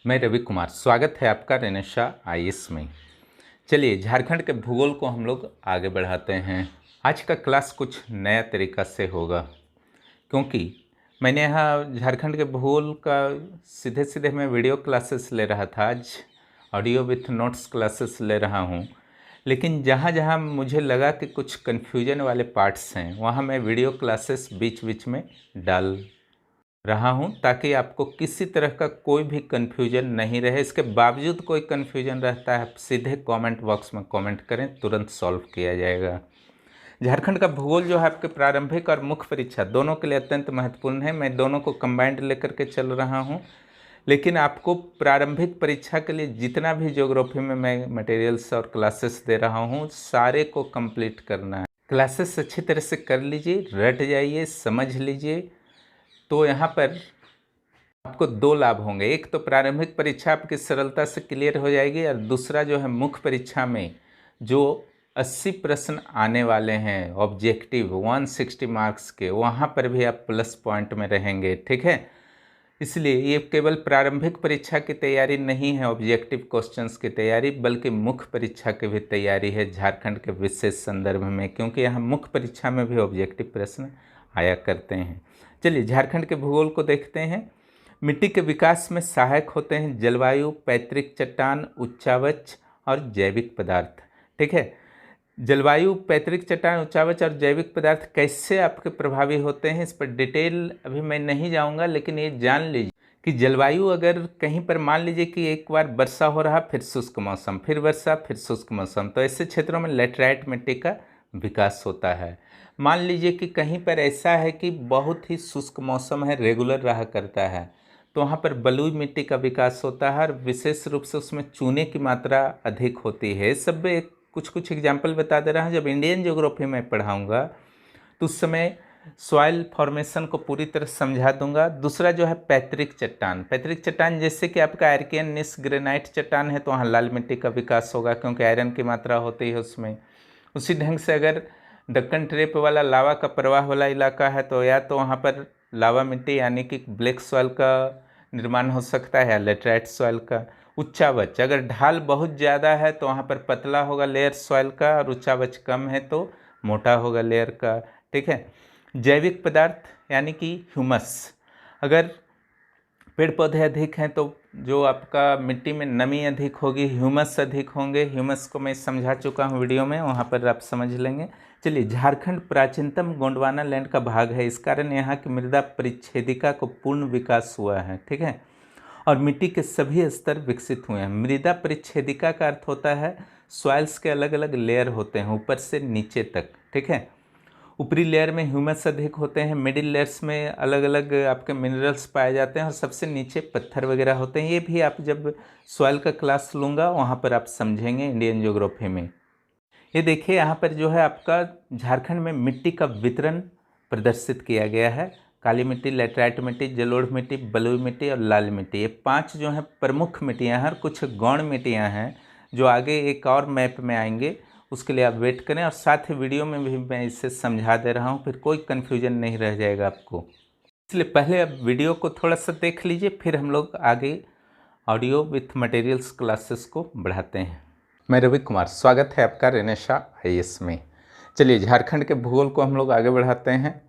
मैं रवि कुमार, स्वागत है आपका रेनेशा आईएएस में। चलिए झारखंड के भूगोल को हम लोग आगे बढ़ाते हैं। आज का क्लास कुछ नया तरीका से होगा, क्योंकि मैंने यहाँ झारखंड के भूगोल का सीधे सीधे मैं वीडियो क्लासेस ले रहा था। आज ऑडियो विथ नोट्स क्लासेस ले रहा हूँ, लेकिन जहाँ जहाँ मुझे लगा कि कुछ कन्फ्यूजन वाले पार्ट्स हैं, वहाँ मैं वीडियो क्लासेस बीच बीच में डाल रहा हूं, ताकि आपको किसी तरह का कोई भी कन्फ्यूजन नहीं रहे। इसके बावजूद कोई कन्फ्यूजन रहता है, आप सीधे कमेंट बॉक्स में कमेंट करें, तुरंत सॉल्व किया जाएगा। झारखंड का भूगोल जो है आपके प्रारंभिक और मुख्य परीक्षा दोनों के लिए अत्यंत महत्वपूर्ण है। मैं दोनों को कंबाइंड लेकर के चल रहा हूं, लेकिन आपको प्रारंभिक परीक्षा के लिए जितना भी ज्योग्राफी में मैं मटेरियल्स और क्लासेस दे रहा हूं, सारे को कंप्लीट करना है। क्लासेस अच्छी तरह से कर लीजिए, रट जाइए, समझ लीजिए। तो यहाँ पर आपको दो लाभ होंगे। एक तो प्रारंभिक परीक्षा आपकी सरलता से क्लियर हो जाएगी, और दूसरा जो है मुख्य परीक्षा में जो 80 प्रश्न आने वाले हैं ऑब्जेक्टिव 160 मार्क्स के, वहाँ पर भी आप प्लस पॉइंट में रहेंगे। ठीक है, इसलिए ये केवल प्रारंभिक परीक्षा की तैयारी नहीं है, ऑब्जेक्टिव क्वेश्चंस की तैयारी, बल्कि मुख्य परीक्षा की भी तैयारी है झारखंड के विशेष संदर्भ में, क्योंकि यहाँ मुख्य परीक्षा में भी ऑब्जेक्टिव प्रश्न आया करते हैं। चलिए झारखंड के भूगोल को देखते हैं। मिट्टी के विकास में सहायक होते हैं जलवायु, पैतृक चट्टान, उच्चावच और जैविक पदार्थ। ठीक है, जलवायु, पैतृक चट्टान, उच्चावच और जैविक पदार्थ कैसे आपके प्रभावी होते हैं, इस पर डिटेल अभी मैं नहीं जाऊंगा, लेकिन ये जान लीजिए कि जलवायु अगर कहीं पर मान लीजिए कि एक बार वर्षा हो रहा, फिर शुष्क मौसम, फिर वर्षा, फिर शुष्क मौसम, तो ऐसे क्षेत्रों में लेटराइट मिट्टी का विकास होता है। मान लीजिए कि कहीं पर ऐसा है कि बहुत ही शुष्क मौसम है, रेगुलर रहा करता है, तो वहाँ पर बलुई मिट्टी का विकास होता है, और विशेष रूप से उसमें चूने की मात्रा अधिक होती है। सब एक कुछ एग्जाम्पल बता दे रहा हूँ। जब इंडियन ज्योग्राफी में पढ़ाऊँगा तो उस समय सॉइल फॉर्मेशन को पूरी तरह समझा दूंगा। दूसरा जो है पैतृक चट्टान, पैतृक चट्टान जैसे कि आपका आर्कियन निस ग्रेनाइट चट्टान है, तो वहाँ लाल मिट्टी का विकास होगा, क्योंकि आयरन की मात्रा होती है उसमें। उसी ढंग से अगर दक्कन ट्रेप वाला लावा का प्रवाह वाला इलाका है, तो या तो वहाँ पर लावा मिट्टी यानी कि ब्लैक सॉइल का निर्माण हो सकता है, या लेटराइट सॉइल का। उच्चावच, अगर ढाल बहुत ज़्यादा है तो वहाँ पर पतला होगा लेयर सॉइल का, और उच्चावच कम है तो मोटा होगा लेयर का। ठीक है, जैविक पदार्थ यानी कि ह्यूमस, अगर पेड़ पौधे अधिक हैं तो जो आपका मिट्टी में नमी अधिक होगी, ह्यूमस अधिक होंगे। ह्यूमस को मैं समझा चुका हूँ वीडियो में, वहाँ पर आप समझ लेंगे। चलिए, झारखंड प्राचीनतम गोंडवाना लैंड का भाग है, इस कारण यहाँ की मृदा परिच्छेदिका को पूर्ण विकास हुआ है। ठीक है, और मिट्टी के सभी स्तर विकसित हुए हैं। मृदा परिच्छेदिका का अर्थ होता है सॉइल्स के अलग अलग लेयर होते हैं, ऊपर से नीचे तक। ठीक है, ऊपरी लेयर में ह्यूमस अधिक होते हैं, मिडिल लेयर्स में अलग अलग आपके मिनरल्स पाए जाते हैं, और सबसे नीचे पत्थर वगैरह होते हैं। ये भी आप जब सॉइल का क्लास लूँगा वहाँ पर आप समझेंगे इंडियन ज्योग्राफी में। ये देखिए, यहाँ पर जो है आपका झारखंड में मिट्टी का वितरण प्रदर्शित किया गया है। काली मिट्टी, लेटराइट मिट्टी, जलोढ़ मिट्टी, बलुई मिट्टी और लाल मिट्टी, ये 5 जो हैं प्रमुख मिट्टियाँ हैं। और कुछ गौण मिट्टियाँ हैं जो आगे एक और मैप में आएंगे, उसके लिए आप वेट करें। और साथ ही वीडियो में भी मैं इसे समझा दे रहा हूँ, फिर कोई कन्फ्यूजन नहीं रह जाएगा आपको। इसलिए पहले आप वीडियो को थोड़ा सा देख लीजिए, फिर हम लोग आगे ऑडियो विथ मटेरियल्स क्लासेस को बढ़ाते हैं। मैं रवि कुमार, स्वागत है आपका रेनेशा आईएएस में। चलिए झारखंड के भूगोल को हम लोग आगे बढ़ाते हैं।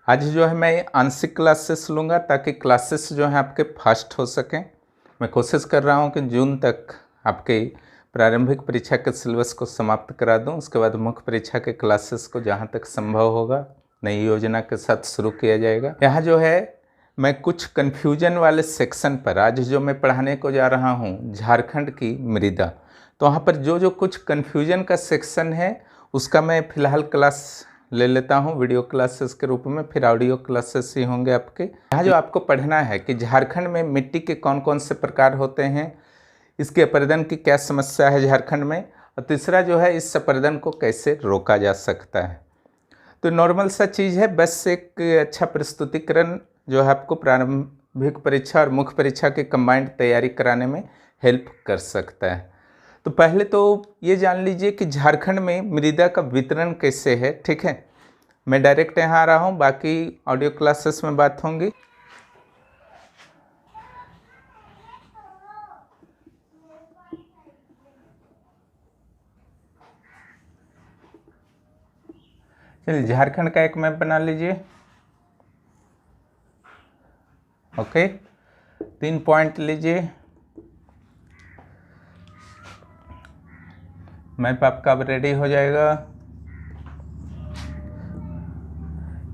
आज जो है मैं आंशिक क्लासेस लूँगा, ताकि क्लासेस जो हैं आपके फास्ट हो सकें। मैं कोशिश कर रहा हूँ कि जून तक आपके प्रारंभिक परीक्षा के सिलेबस को समाप्त करा दूँ। उसके बाद मुख्य परीक्षा के क्लासेस को जहाँ तक संभव होगा नई योजना के साथ शुरू किया जाएगा। यहाँ जो है मैं कुछ कन्फ्यूजन वाले सेक्शन पर आज जो मैं पढ़ाने को जा रहा हूँ, झारखंड की मृदा, तो वहाँ पर जो कुछ कन्फ्यूजन का सेक्शन है उसका मैं फ़िलहाल क्लास ले लेता हूँ वीडियो क्लासेस के रूप में, फिर ऑडियो क्लासेस ही होंगे आपके। यहाँ जो आपको पढ़ना है कि झारखंड में मिट्टी के कौन कौन से प्रकार होते हैं, इसके अपरदन की क्या समस्या है झारखंड में, और तीसरा जो है इस अपरदन को कैसे रोका जा सकता है। तो नॉर्मल सा चीज़ है, बस एक अच्छा प्रस्तुतिकरण जो है आपको प्रारंभिक परीक्षा और मुख्य परीक्षा की कंबाइंड तैयारी कराने में हेल्प कर सकता है। तो पहले तो ये जान लीजिए कि झारखंड में मृदा का वितरण कैसे है। ठीक है, मैं डायरेक्ट यहाँ आ रहा हूँ, बाकी ऑडियो क्लासेस में बात होंगी। चलिए झारखंड का एक मैप बना लीजिए। ओके, 3 पॉइंट लीजिए। मैप आपका अब रेडी हो जाएगा।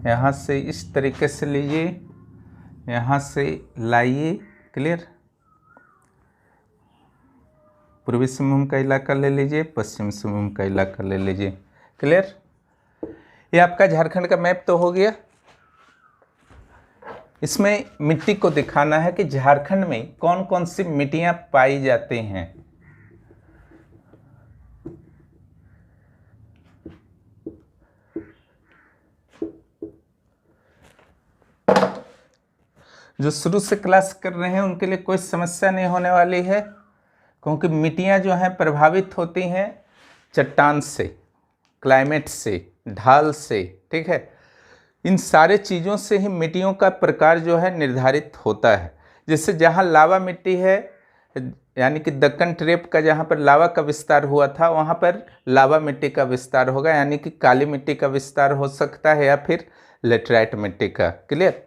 यहाँ से इस तरीके से लीजिए, यहाँ से लाइए। क्लियर। पूर्वी सिंहभूम का इलाका ले लीजिए, पश्चिम सिंहभूम का इलाका ले लीजिए। क्लियर। ये आपका झारखंड का मैप तो हो गया। इसमें मिट्टी को दिखाना है कि झारखंड में कौन कौन सी मिट्टियां पाई जाती हैं। जो शुरू से क्लास कर रहे हैं उनके लिए कोई समस्या नहीं होने वाली है, क्योंकि मिट्टियां जो हैं प्रभावित होती हैं चट्टान से, क्लाइमेट से, ढाल से। ठीक है, इन सारे चीज़ों से ही मिट्टियों का प्रकार जो है निर्धारित होता है। जैसे जहाँ लावा मिट्टी है, यानी कि दक्कन ट्रेप का जहाँ पर लावा का विस्तार हुआ था, वहाँ पर लावा मिट्टी का विस्तार होगा, यानी कि काली मिट्टी का विस्तार हो सकता है या फिर लेटराइट मिट्टी का। क्लियर।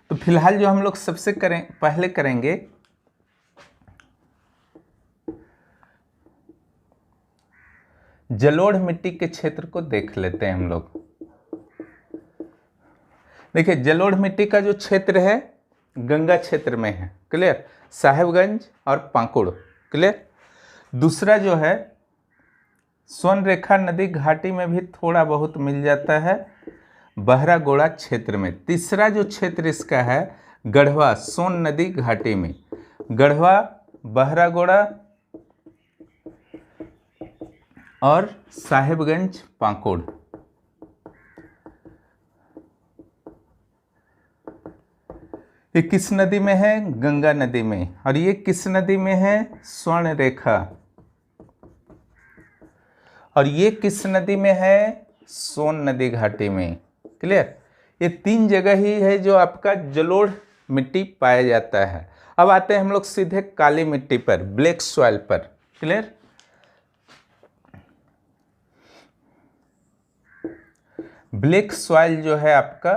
तो फिलहाल जो हम लोग सबसे पहले करेंगे, जलोढ़ मिट्टी के क्षेत्र को देख लेते हैं हम लोग। देखिए, जलोढ़ मिट्टी का जो क्षेत्र है गंगा क्षेत्र में है। क्लियर। साहेबगंज और पाकुड़। क्लियर। दूसरा जो है स्वर्ण रेखा नदी घाटी में भी थोड़ा बहुत मिल जाता है, बहरागोड़ा क्षेत्र में। तीसरा जो क्षेत्र इसका है गढ़वा, सोन नदी घाटी में, गढ़वा, बहरागोड़ा और साहेबगंज, पाकुड़। ये किस नदी में है? गंगा नदी में। और ये किस नदी में है? स्वर्ण रेखा। और ये किस नदी में है? सोन नदी घाटी में। क्लियर। ये 3 जगह ही है जो आपका जलोढ़ मिट्टी पाया जाता है। अब आते हैं हम लोग सीधे काली मिट्टी पर, ब्लैक सॉइल पर। क्लियर। ब्लैक सॉइल जो है आपका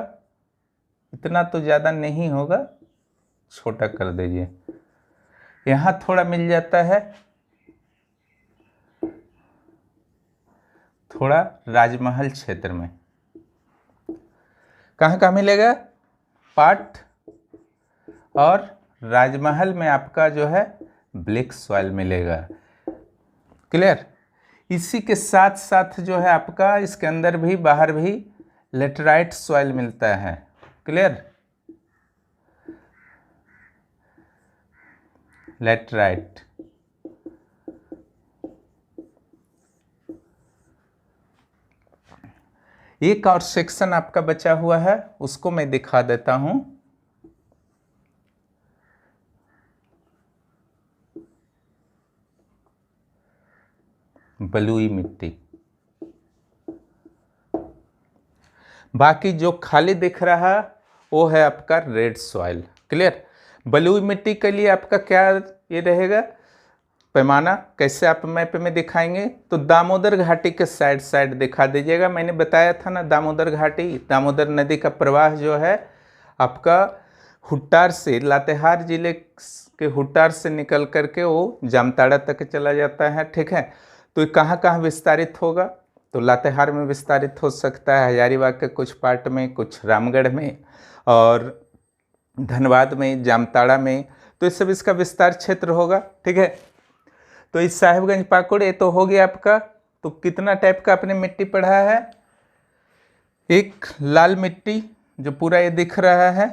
इतना तो ज़्यादा नहीं होगा, छोटा कर दीजिए। यहाँ थोड़ा मिल जाता है, थोड़ा राजमहल क्षेत्र में। कहाँ कहाँ मिलेगा? पाट और राजमहल में आपका जो है ब्लैक सॉइल मिलेगा। क्लियर। इसी के साथ साथ जो है आपका इसके अंदर भी बाहर भी लेटराइट सॉइल मिलता है। क्लियर। लेटराइट। एक और सेक्शन आपका बचा हुआ है, उसको मैं दिखा देता हूं। बलुई मिट्टी। बाकी जो खाली दिख रहा वो है आपका रेड सॉइल। क्लियर। बलुई मिट्टी के लिए आपका क्या ये रहेगा पैमाना? कैसे आप मैप में दिखाएंगे? तो दामोदर घाटी के साइड साइड दिखा दीजिएगा। मैंने बताया था ना, दामोदर घाटी, दामोदर नदी का प्रवाह जो है आपका हुट्टार से, लातेहार जिले के हुट्टार से निकल करके वो जामताड़ा तक चला जाता है। ठीक है। तो ये कहाँ कहाँ विस्तारित होगा? तो लातेहार में विस्तारित हो सकता है, हजारीबाग के कुछ पार्ट में, कुछ रामगढ़ में और धनबाद में, जामताड़ा में। तो ये सब इसका विस्तार क्षेत्र होगा। ठीक है। तो इस साहेबगंज, पाकुड़ ये तो हो गया आपका। तो कितना टाइप का आपने मिट्टी पढ़ा है? एक लाल मिट्टी जो पूरा ये दिख रहा है,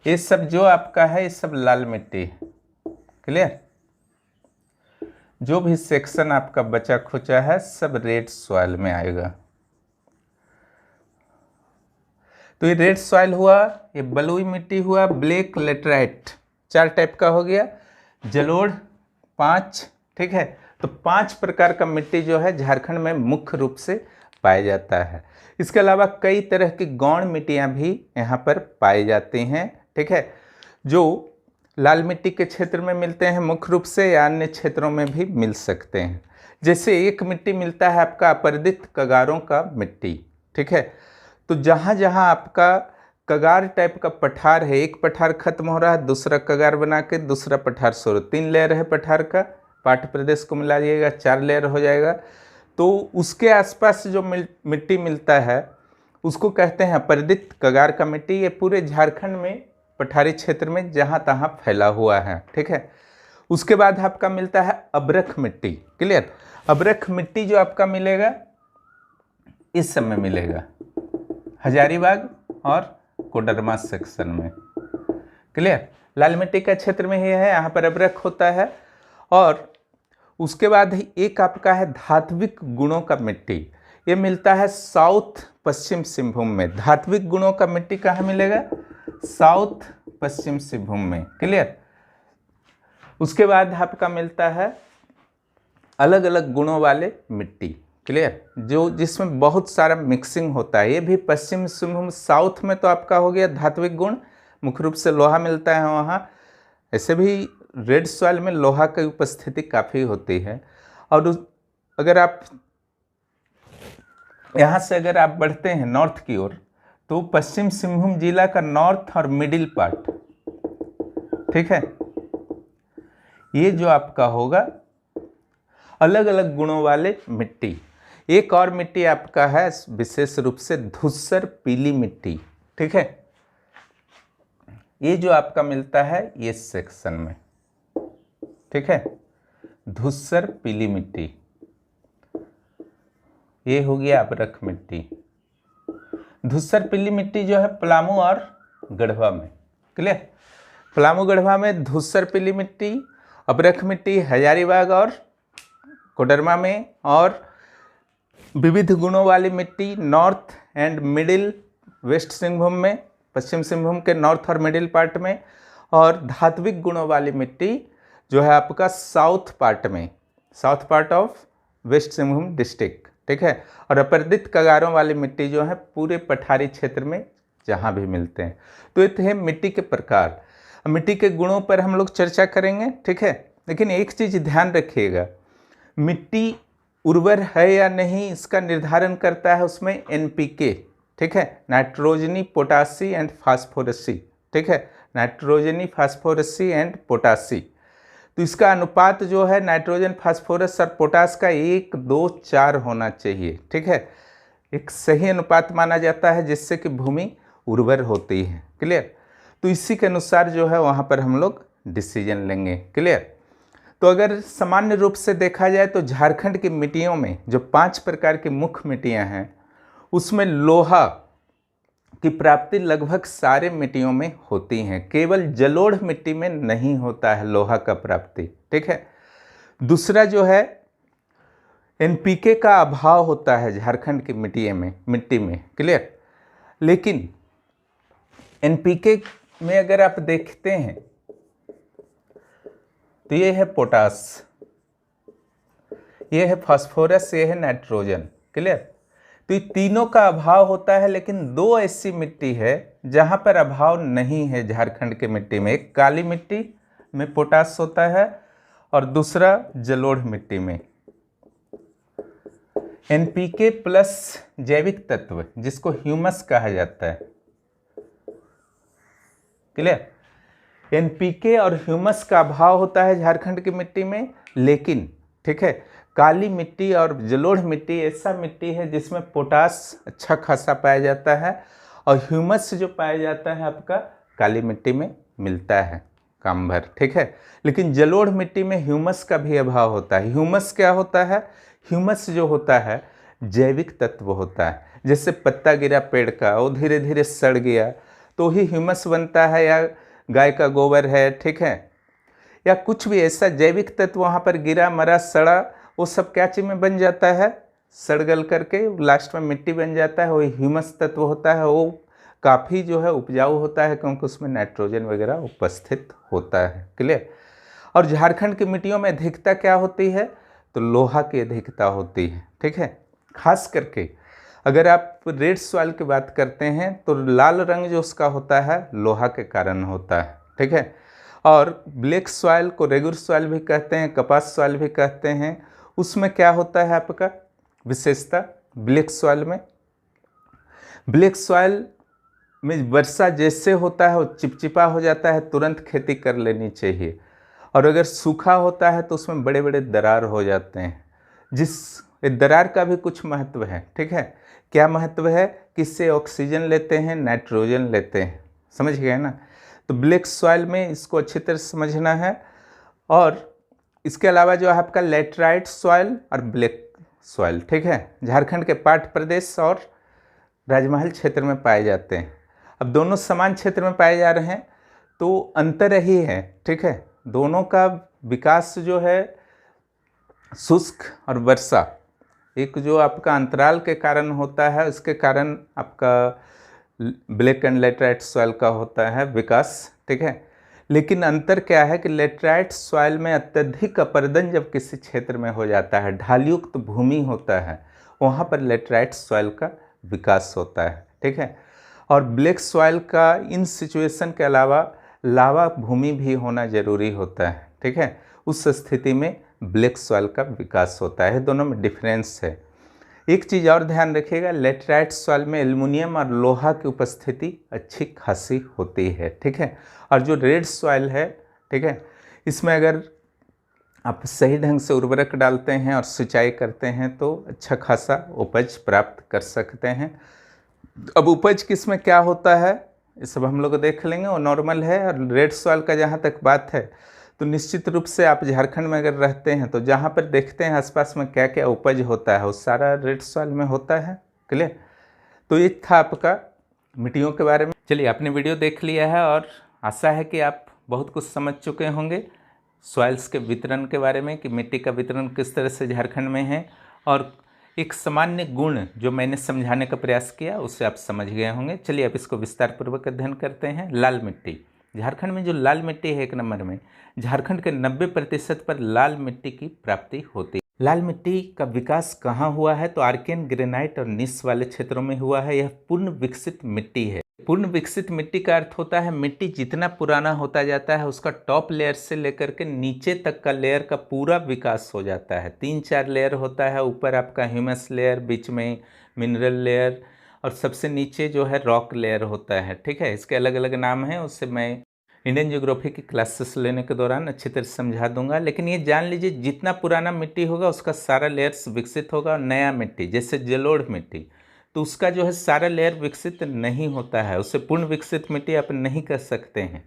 ये सब जो आपका है ये सब लाल मिट्टी है। क्लियर। जो भी सेक्शन आपका बचा खुचा है सब रेड सॉइल में आएगा। तो ये रेड सॉइल हुआ, ये बलुई मिट्टी हुआ, ब्लैक लेटराइट, 4 टाइप का हो गया, जलोढ़ 5। ठीक है। तो 5 प्रकार का मिट्टी जो है झारखंड में मुख्य रूप से पाया जाता है। इसके अलावा कई तरह की गौण मिट्टियां भी यहाँ पर पाई जाती हैं। ठीक है। जो लाल मिट्टी के क्षेत्र में मिलते हैं मुख्य रूप से, या अन्य क्षेत्रों में भी मिल सकते हैं। जैसे एक मिट्टी मिलता है आपका अपरदित कगारों का मिट्टी, ठीक है। तो जहाँ जहाँ आपका कगार टाइप का पठार है, एक पठार खत्म हो रहा है, दूसरा कगार बना के दूसरा पठार शुरू, 3 लेयर है पठार का, पाठ प्रदेश को मिला दिएगा 4 लेयर हो जाएगा। तो उसके आसपास जो मिट्टी मिलता है उसको कहते हैं अपरदित कगार का मिट्टी। ये पूरे झारखंड में पठारी क्षेत्र में जहाँ तहाँ फैला हुआ है, ठीक है। उसके बाद आपका मिलता है अबरख मिट्टी, क्लियर। अबरख मिट्टी जो आपका मिलेगा इस समय मिलेगा हजारीबाग और कोडरमा सेक्शन में, क्लियर। लाल मिट्टी का क्षेत्र में ये है, यहाँ पर अबरख होता है। और उसके बाद एक आपका है धात्विक गुणों का मिट्टी, ये मिलता है साउथ पश्चिम सिंहभूम में। धात्विक गुणों का मिट्टी कहाँ मिलेगा? साउथ पश्चिम सिंहभूम में, क्लियर। उसके बाद आपका मिलता है अलग अलग गुणों वाले मिट्टी, क्लियर, जो जिसमें बहुत सारा मिक्सिंग होता है। ये भी पश्चिम सिंहभूम साउथ में तो आपका हो गया धात्विक गुण, मुख्य रूप से लोहा मिलता है वहाँ। ऐसे भी रेड सॉइल में लोहा की उपस्थिति काफ़ी होती है। और अगर आप यहाँ से अगर आप बढ़ते हैं नॉर्थ की ओर, तो पश्चिम सिंहभूम जिला का नॉर्थ और मिडिल पार्ट, ठीक है, ये जो आपका होगा अलग अलग गुणों वाले मिट्टी। एक और मिट्टी आपका है विशेष रूप से धूसर पीली मिट्टी, ठीक है, ये जो आपका मिलता है ये सेक्शन में, ठीक है, धूसर पीली मिट्टी। ये हो गया अबरख मिट्टी। धूसर पीली मिट्टी जो है पलामू और गढ़वा में, क्लियर। पलामू गढ़वा में धूसर पीली मिट्टी, अबरख मिट्टी हजारीबाग और कोडरमा में, और विविध गुणों वाली मिट्टी north and middle west Singhbhum में, पश्चिम सिंहभूम के नॉर्थ और मिडिल पार्ट में, और धात्विक गुणों वाली मिट्टी जो है आपका साउथ पार्ट में, south part of west Singhbhum district, ठीक है। और अपरदित कगारों वाली मिट्टी जो है पूरे पठारी क्षेत्र में जहाँ भी मिलते हैं। तो ये थे मिट्टी के प्रकार। मिट्टी के गुणों पर हम लोग चर्चा करेंगे, ठीक है। लेकिन एक चीज़ ध्यान रखिएगा, मिट्टी उर्वर है या नहीं इसका निर्धारण करता है उसमें एनपीके, ठीक है, नाइट्रोजनी पोटासी एंड फास्फोरसी, ठीक है, नाइट्रोजनी फास्फोरसी एंड पोटासी। तो इसका अनुपात जो है नाइट्रोजन फास्फोरस और पोटास का 1, 2, 4 होना चाहिए, ठीक है। एक सही अनुपात माना जाता है जिससे कि भूमि उर्वर होती है, क्लियर। तो इसी के अनुसार जो है वहाँ पर हम लोग डिसीजन लेंगे, क्लियर। तो अगर सामान्य रूप से देखा जाए तो झारखंड की मिट्टियों में जो 5 प्रकार की मुख्य मिट्टियाँ हैं उसमें लोहा की प्राप्ति लगभग सारे मिट्टियों में होती हैं, केवल जलोढ़ मिट्टी में नहीं होता है लोहा का प्राप्ति, ठीक है। दूसरा जो है एनपीके का अभाव होता है झारखंड की मिट्टी में, क्लियर। लेकिन एनपीके में अगर आप देखते हैं तो ये है पोटास, ये है फास्फोरस, ये है नाइट्रोजन, क्लियर। तो ये तीनों का अभाव होता है। लेकिन 2 ऐसी मिट्टी है जहाँ पर अभाव नहीं है झारखंड के मिट्टी में। एक काली मिट्टी में पोटास होता है और दूसरा जलोढ़ मिट्टी में। एनपीके प्लस जैविक तत्व जिसको ह्यूमस कहा जाता है, क्लियर। एनपीके और ह्यूमस का अभाव होता है झारखंड की मिट्टी में। लेकिन ठीक है, काली मिट्टी और जलोढ़ मिट्टी ऐसा मिट्टी है जिसमें पोटास अच्छा खासा पाया जाता है और ह्यूमस जो पाया जाता है आपका काली मिट्टी में मिलता है काम भर, ठीक है। लेकिन जलोढ़ मिट्टी में ह्यूमस का भी अभाव होता है। ह्यूमस क्या होता है? ह्यूमस जो होता है जैविक तत्व होता है। जैसे पत्ता गिरा पेड़ का, वो धीरे धीरे सड़ गया तो ही ह्यूमस बनता है, या गाय का गोबर है, ठीक है, या कुछ भी ऐसा जैविक तत्व वहाँ पर गिरा मरा सड़ा, वो सब क्या चीज़ में बन जाता है? सड़ गल करके लास्ट में मिट्टी बन जाता है, वही ह्यूमस तत्व होता है। वो काफ़ी जो है उपजाऊ होता है क्योंकि उसमें नाइट्रोजन वगैरह उपस्थित होता है, क्लियर। और झारखंड की मिट्टियों में अधिकता क्या होती है? तो लोहा की अधिकता होती है, ठीक है। खास करके अगर आप रेड सॉइल की बात करते हैं तो लाल रंग जो उसका होता है लोहा के कारण होता है, ठीक है। और ब्लैक सॉइल को रेगुर सॉइल भी कहते हैं, कपास सॉइल भी कहते हैं, उसमें क्या होता है आपका विशेषता ब्लैक सॉइल में, ब्लैक सॉइल में वर्षा जैसे होता है वो चिपचिपा हो जाता है, तुरंत खेती कर लेनी चाहिए। और अगर सूखा होता है तो उसमें बड़े बड़े दरार हो जाते हैं, जिस दरार का भी कुछ महत्व है। ठीक है, क्या महत्व है कि इससे ऑक्सीजन लेते हैं, नाइट्रोजन लेते हैं, समझ गए ना। तो ब्लैक सॉइल में इसको अच्छी तरह समझना है। और इसके अलावा जो है आपका लेटराइट सॉइल और ब्लैक सॉइल, ठीक है, झारखंड के पाठ प्रदेश और राजमहल क्षेत्र में पाए जाते हैं। अब दोनों समान क्षेत्र में पाए जा रहे हैं तो अंतर ही है। ठीक है, दोनों का विकास जो है शुष्क और वर्षा, एक जो आपका अंतराल के कारण होता है उसके कारण आपका ब्लैक एंड लेटराइट सॉइल का होता है विकास। ठीक है, लेकिन अंतर क्या है कि लेटराइट सॉइल में अत्यधिक अपरदन जब किसी क्षेत्र में हो जाता है, ढालयुक्त भूमि होता है, वहाँ पर लेटराइट सॉइल का विकास होता है। ठीक है, और ब्लैक सॉइल का इन सिचुएशन के अलावा लावा भूमि भी होना जरूरी होता है। ठीक है, उस स्थिति में ब्लैक सॉइल का विकास होता है, दोनों में डिफरेंस है। एक चीज़ और ध्यान रखिएगा, लेटराइट सॉइल में एल्युमिनियम और लोहा की उपस्थिति अच्छी खासी होती है। ठीक है, और जो रेड सॉइल है, ठीक है, इसमें अगर आप सही ढंग से उर्वरक डालते हैं और सिंचाई करते हैं तो अच्छा खासा उपज प्राप्त कर सकते हैं। अब उपज किस में क्या होता है ये सब हम लोग देख लेंगे, वो नॉर्मल है। और रेड सॉइल का जहाँ तक बात है तो निश्चित रूप से आप झारखंड में अगर रहते हैं तो जहाँ पर देखते हैं आसपास में क्या क्या उपज होता है वो सारा रेड सॉइल में होता है। क्लियर? तो ये था आपका मिट्टियों के बारे में। चलिए, आपने वीडियो देख लिया है और आशा है कि आप बहुत कुछ समझ चुके होंगे सॉइल्स के वितरण के बारे में, कि मिट्टी का वितरण किस तरह से झारखंड में है। और एक सामान्य गुण जो मैंने समझाने का प्रयास किया उससे आप समझ गए होंगे। चलिए अब इसको विस्तार पूर्वक अध्ययन करते हैं। लाल मिट्टी, झारखंड में जो लाल मिट्टी है, एक नंबर में झारखंड के 90% पर लाल मिट्टी की प्राप्ति होती है। लाल मिट्टी का विकास कहाँ हुआ है? तो आर्कियन, ग्रेनाइट और नीस वाले क्षेत्रों में हुआ है। यह पूर्ण विकसित मिट्टी है। पूर्ण विकसित मिट्टी का अर्थ होता है मिट्टी जितना पुराना होता जाता है उसका टॉप लेयर से लेकर के नीचे तक का लेयर का पूरा विकास हो जाता है। 3-4 लेयर होता है, ऊपर आपका ह्यूमस लेयर, बीच में मिनरल लेयर और सबसे नीचे जो है रॉक लेयर होता है। ठीक है, इसके अलग अलग नाम हैं, उससे मैं इंडियन ज्योग्राफी की क्लासेस लेने के दौरान अच्छी तरह समझा दूंगा। लेकिन ये जान लीजिए जितना पुराना मिट्टी होगा उसका सारा लेयर्स विकसित होगा। और नया मिट्टी जैसे जलोढ़ मिट्टी, तो उसका जो है सारा लेयर विकसित नहीं होता है, उससे पूर्ण विकसित मिट्टी आप नहीं कर सकते हैं।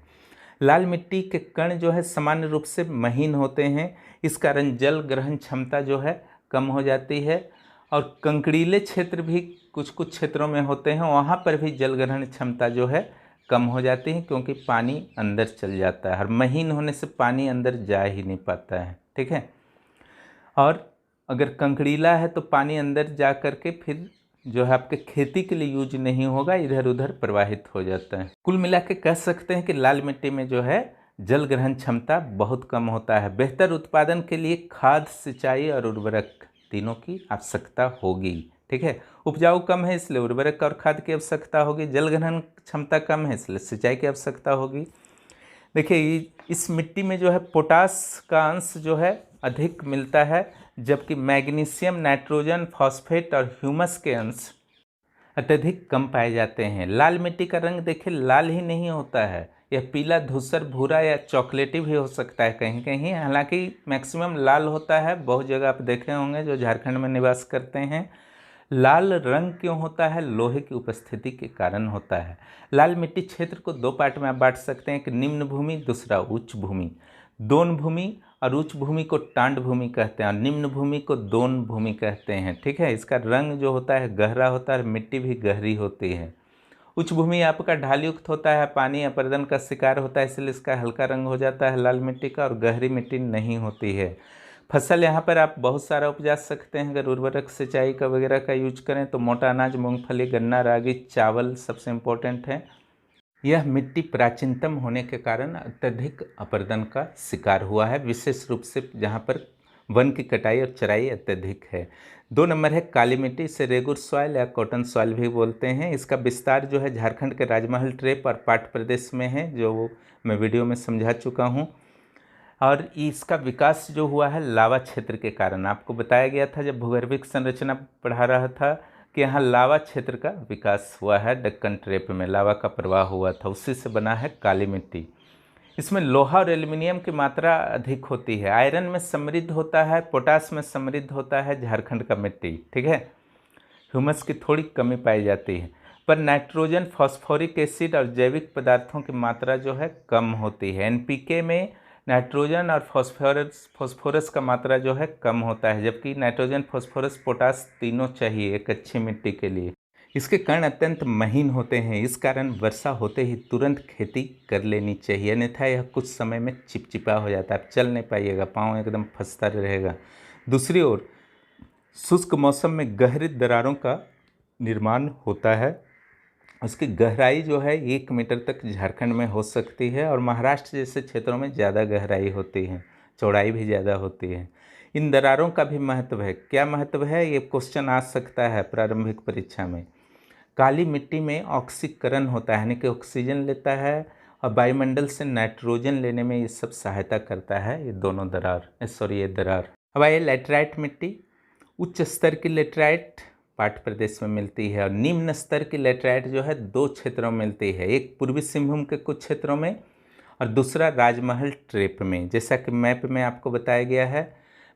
लाल मिट्टी के कण जो है सामान्य रूप से महीन होते हैं, इस कारण जल ग्रहण क्षमता जो है कम हो जाती है। और कंकड़ीले क्षेत्र भी कुछ कुछ क्षेत्रों में होते हैं, वहाँ पर भी जल ग्रहण क्षमता जो है कम हो जाती है, क्योंकि पानी अंदर चल जाता है और महीन होने से पानी अंदर जा ही नहीं पाता है। ठीक है, और अगर कंकड़ीला है तो पानी अंदर जा कर के फिर जो है आपके खेती के लिए यूज नहीं होगा, इधर उधर प्रवाहित हो जाता है। कुल मिला के कह सकते हैं कि लाल मिट्टी में जो है जल ग्रहण क्षमता बहुत कम होता है। बेहतर उत्पादन के लिए खाद, सिंचाई और उर्वरक तीनों की आवश्यकता होगी। ठीक है, उपजाऊ कम है इसलिए उर्वरक और खाद की आवश्यकता होगी। जल ग्रहण क्षमता कम है इसलिए सिंचाई की आवश्यकता होगी। देखिए इस मिट्टी में जो है पोटास का अंश जो है अधिक मिलता है, जबकि मैग्नीशियम, नाइट्रोजन, फॉस्फेट और ह्यूमस के अंश अत्यधिक कम पाए जाते हैं। लाल मिट्टी का रंग देखिए लाल ही नहीं होता है, यह पीला, धूसर, भूरा या चॉकलेटी भी हो सकता है कहीं कहीं, हालांकि मैक्सिमम लाल होता है। बहुत जगह आप देखे होंगे जो झारखंड में निवास करते हैं। लाल रंग क्यों होता है? लोहे की उपस्थिति के कारण होता है। लाल मिट्टी क्षेत्र को 2 पार्ट में आप बांट सकते हैं, एक निम्न भूमि, दूसरा उच्च भूमि। दोन भूमि और उच्च भूमि को टांड भूमि कहते हैं और निम्न भूमि को दोन भूमि कहते हैं। ठीक है, इसका रंग जो होता है गहरा होता है और मिट्टी भी गहरी होती है। उच्च भूमि आपका ढालयुक्त होता है, पानी अपरदन का शिकार होता है, इसलिए इसका हल्का रंग हो जाता है लाल मिट्टी का, और गहरी मिट्टी नहीं होती है। फसल यहाँ पर आप बहुत सारा उपजा सकते हैं अगर उर्वरक, सिंचाई का वगैरह का यूज करें तो। मोटा अनाज, मूंगफली, गन्ना, रागी, चावल सबसे इम्पोर्टेंट है। यह मिट्टी प्राचीनतम होने के कारण अत्यधिक अपरदन का शिकार हुआ है, विशेष रूप से जहाँ पर वन की कटाई और चराई अत्यधिक है। 2 नंबर है काली मिट्टी, इसे रेगुर सॉइल या कॉटन सॉइल भी बोलते हैं। इसका विस्तार जो है झारखंड के राजमहल ट्रेप और पाठ प्रदेश में है, जो मैं वीडियो में समझा चुका हूँ। और इसका विकास जो हुआ है लावा क्षेत्र के कारण। आपको बताया गया था जब भूगर्भिक संरचना पढ़ा रहा था कि यहाँ लावा क्षेत्र का विकास हुआ है, दक्कन ट्रेप में लावा का प्रवाह हुआ था, उसी से बना है काली मिट्टी। इसमें लोहा और एल्युमिनियम की मात्रा अधिक होती है, आयरन में समृद्ध होता है, पोटास में समृद्ध होता है झारखंड का मिट्टी, ठीक है। ह्यूमस की थोड़ी कमी पाई जाती है, पर नाइट्रोजन, फॉस्फोरिक एसिड और जैविक पदार्थों की मात्रा जो है कम होती है। एनपीके में नाइट्रोजन और फॉस्फोरस का मात्रा जो है कम होता है, जबकि नाइट्रोजन, फॉस्फोरस, पोटास तीनों चाहिए एक अच्छी मिट्टी के लिए। इसके कण अत्यंत महीन होते हैं, इस कारण वर्षा होते ही तुरंत खेती कर लेनी चाहिए, अन्यथा यह कुछ समय में चिपचिपा हो जाता है, आप चल नहीं पाइएगा, पाँव एकदम फंसता रहेगा। दूसरी ओर शुष्क मौसम में गहरी दरारों का निर्माण होता है, उसकी गहराई जो है 1 मीटर तक झारखंड में हो सकती है और महाराष्ट्र जैसे क्षेत्रों में ज़्यादा गहराई होती है, चौड़ाई भी ज़्यादा होती है। इन दरारों का भी महत्व है। क्या महत्व है, ये क्वेश्चन आ सकता है प्रारंभिक परीक्षा में। काली मिट्टी में ऑक्सीकरण होता है, यानी कि ऑक्सीजन लेता है और वायुमंडल से नाइट्रोजन लेने में ये सब सहायता करता है, ये दोनों ये दरार। अब आइए लैटेराइट मिट्टी। उच्च स्तर की लैटेराइट पाट प्रदेश में मिलती है और निम्न स्तर की लैटेराइट जो है 2 क्षेत्रों में मिलती है, एक पूर्वी सिंहभूम के कुछ क्षेत्रों में और दूसरा राजमहल ट्रेप में। जैसा कि मैप में आपको बताया गया है,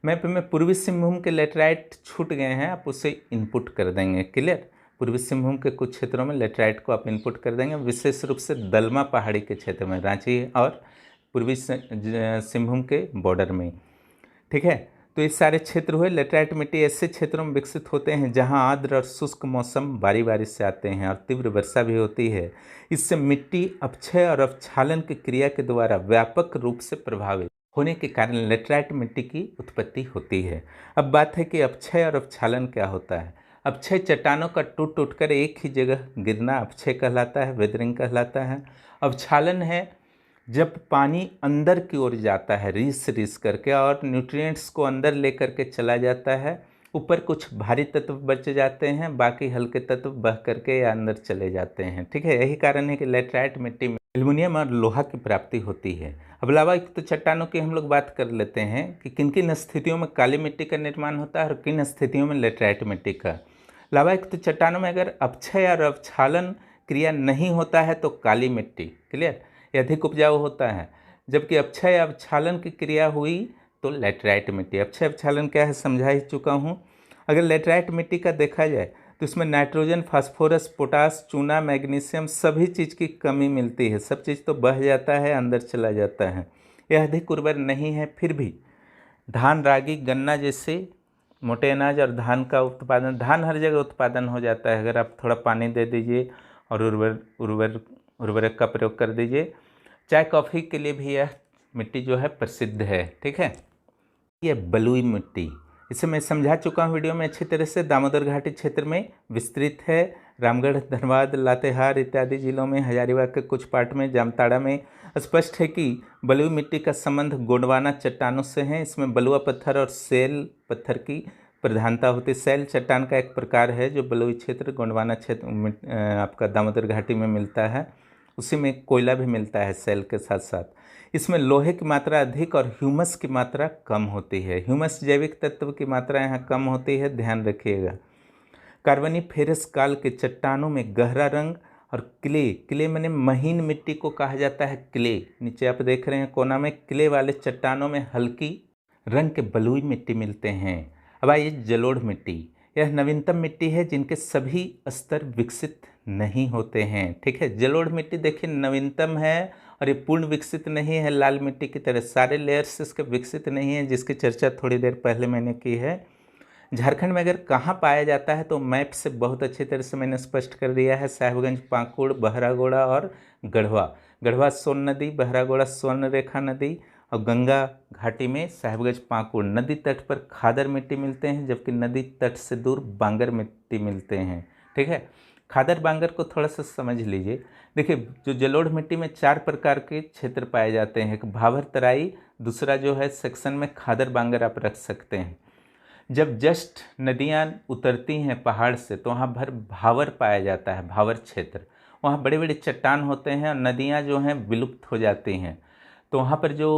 मैप में पूर्वी सिंहभूम के लैटेराइट छूट गए हैं, आप उसे इनपुट कर देंगे, क्लियर। पूर्वी सिंहभूम के कुछ क्षेत्रों में लैटेराइट को आप इनपुट कर देंगे, विशेष रूप से दलमा पहाड़ी के क्षेत्र में, रांची और पूर्वी सिंहभूम के बॉर्डर में, ठीक है। तो ये सारे क्षेत्र हुए। लैटेराइट मिट्टी ऐसे क्षेत्रों में विकसित होते हैं जहां आर्द्र और शुष्क मौसम बारी बारी से आते हैं और तीव्र वर्षा भी होती है। इससे मिट्टी अपक्षय और अवक्षालन की क्रिया के द्वारा व्यापक रूप से प्रभावित होने के कारण लैटेराइट मिट्टी की उत्पत्ति होती है। अब बात है कि अपक्षय और अवक्षालन क्या होता है। अपक्षय चट्टानों का टूट टूट कर एक ही जगह गिरना अपक्षय कहलाता है, वेदरिंग कहलाता है। अवक्षालन है जब पानी अंदर की ओर जाता है रीस करके और न्यूट्रिएंट्स को अंदर लेकर के चला जाता है, ऊपर कुछ भारी तत्व बच जाते हैं, बाकी हल्के तत्व बह करके या अंदर चले जाते हैं, ठीक है। यही कारण है कि लैटेराइट मिट्टी में एल्युमिनियम और लोहा की प्राप्ति होती है। अब लावा युक्त चट्टानों की हम लोग बात कर लेते हैं कि किन किन स्थितियों में काली मिट्टी का निर्माण होता है और किन स्थितियों में लैटेराइट मिट्टी का। लावा युक्त चट्टानों में अगर अपक्षय और अवक्षालन क्रिया नहीं होता है तो काली मिट्टी, क्लियर, ये अधिक उपजाऊ होता है, जबकि अपक्षय अवक्षालन की क्रिया हुई तो लैटेराइट मिट्टी। अपक्षय अवक्षालन क्या है समझा ही चुका हूँ। अगर लैटेराइट मिट्टी का देखा जाए तो इसमें नाइट्रोजन, फास्फोरस, पोटास, चूना, मैग्नीशियम सभी चीज़ की कमी मिलती है, सब चीज़ तो बह जाता है, अंदर चला जाता है, यह अधिक उर्वर नहीं है। फिर भी धान, रागी, गन्ना जैसे मोटे अनाज और धान का उत्पादन, धान हर जगह उत्पादन हो जाता है अगर आप थोड़ा पानी दे दीजिए और उर्वरक का प्रयोग कर दीजिए। चाय कॉफ़ी के लिए भी यह मिट्टी जो है प्रसिद्ध है, ठीक है। यह बलुई मिट्टी, इसे मैं समझा चुका हूँ वीडियो में अच्छी तरह से। दामोदर घाटी क्षेत्र में विस्तृत है, रामगढ़, धनबाद, लातेहार इत्यादि जिलों में, हजारीबाग के कुछ पार्ट में, जामताड़ा में। स्पष्ट है कि बलुई मिट्टी का संबंध गोंडवाना चट्टानों से है। इसमें बलुआ पत्थर और सेल पत्थर की प्रधानता होती है। सेल चट्टान का एक प्रकार है जो बलुई क्षेत्र, गोंडवाना क्षेत्र आपका दामोदर घाटी में मिलता है। उसी में कोयला भी मिलता है सेल के साथ साथ। इसमें लोहे की मात्रा अधिक और ह्यूमस की मात्रा कम होती है। ह्यूमस जैविक तत्व की मात्रा यहाँ कम होती है, ध्यान रखिएगा। कार्बोनिफेरस काल के चट्टानों में गहरा रंग और क्ले माने महीन मिट्टी को कहा जाता है क्ले। नीचे आप देख रहे हैं कोना में, क्ले वाले चट्टानों में हल्की रंग के बलुई मिट्टी मिलते हैं। अब आइए जलोढ़ मिट्टी, यह नवीनतम मिट्टी है जिनके सभी स्तर विकसित नहीं होते हैं, ठीक है। जलोढ़ मिट्टी देखिए नवीनतम है और ये पूर्ण विकसित नहीं है लाल मिट्टी की तरह, सारे लेयर्स इसके विकसित नहीं है, जिसकी चर्चा थोड़ी देर पहले मैंने की है। झारखंड में अगर कहाँ पाया जाता है तो मैप से बहुत अच्छी तरह से मैंने स्पष्ट कर दिया है। साहिबगंज, पाकुड़, बहरागोड़ा और गढ़वा सोन नदी, बहरागोड़ा स्वर्ण रेखा नदी और गंगा घाटी में साहिबगंज, पाकुड़ नदी तट पर खादर मिट्टी मिलते हैं, जबकि नदी तट से दूर बांगर मिट्टी मिलते हैं, ठीक है। खादर बांगर को थोड़ा सा समझ लीजिए। देखिए जो जलोढ़ मिट्टी में 4 प्रकार के क्षेत्र पाए जाते हैं, एक भावर तराई, दूसरा जो है सेक्शन में खादर बांगर आप रख सकते हैं। जब जस्ट नदियाँ उतरती हैं पहाड़ से तो वहाँ भर भावर पाया जाता है, भावर क्षेत्र, वहाँ बड़े बड़े चट्टान होते हैं और नदियाँ जो हैं विलुप्त हो जाती हैं, तो वहाँ पर जो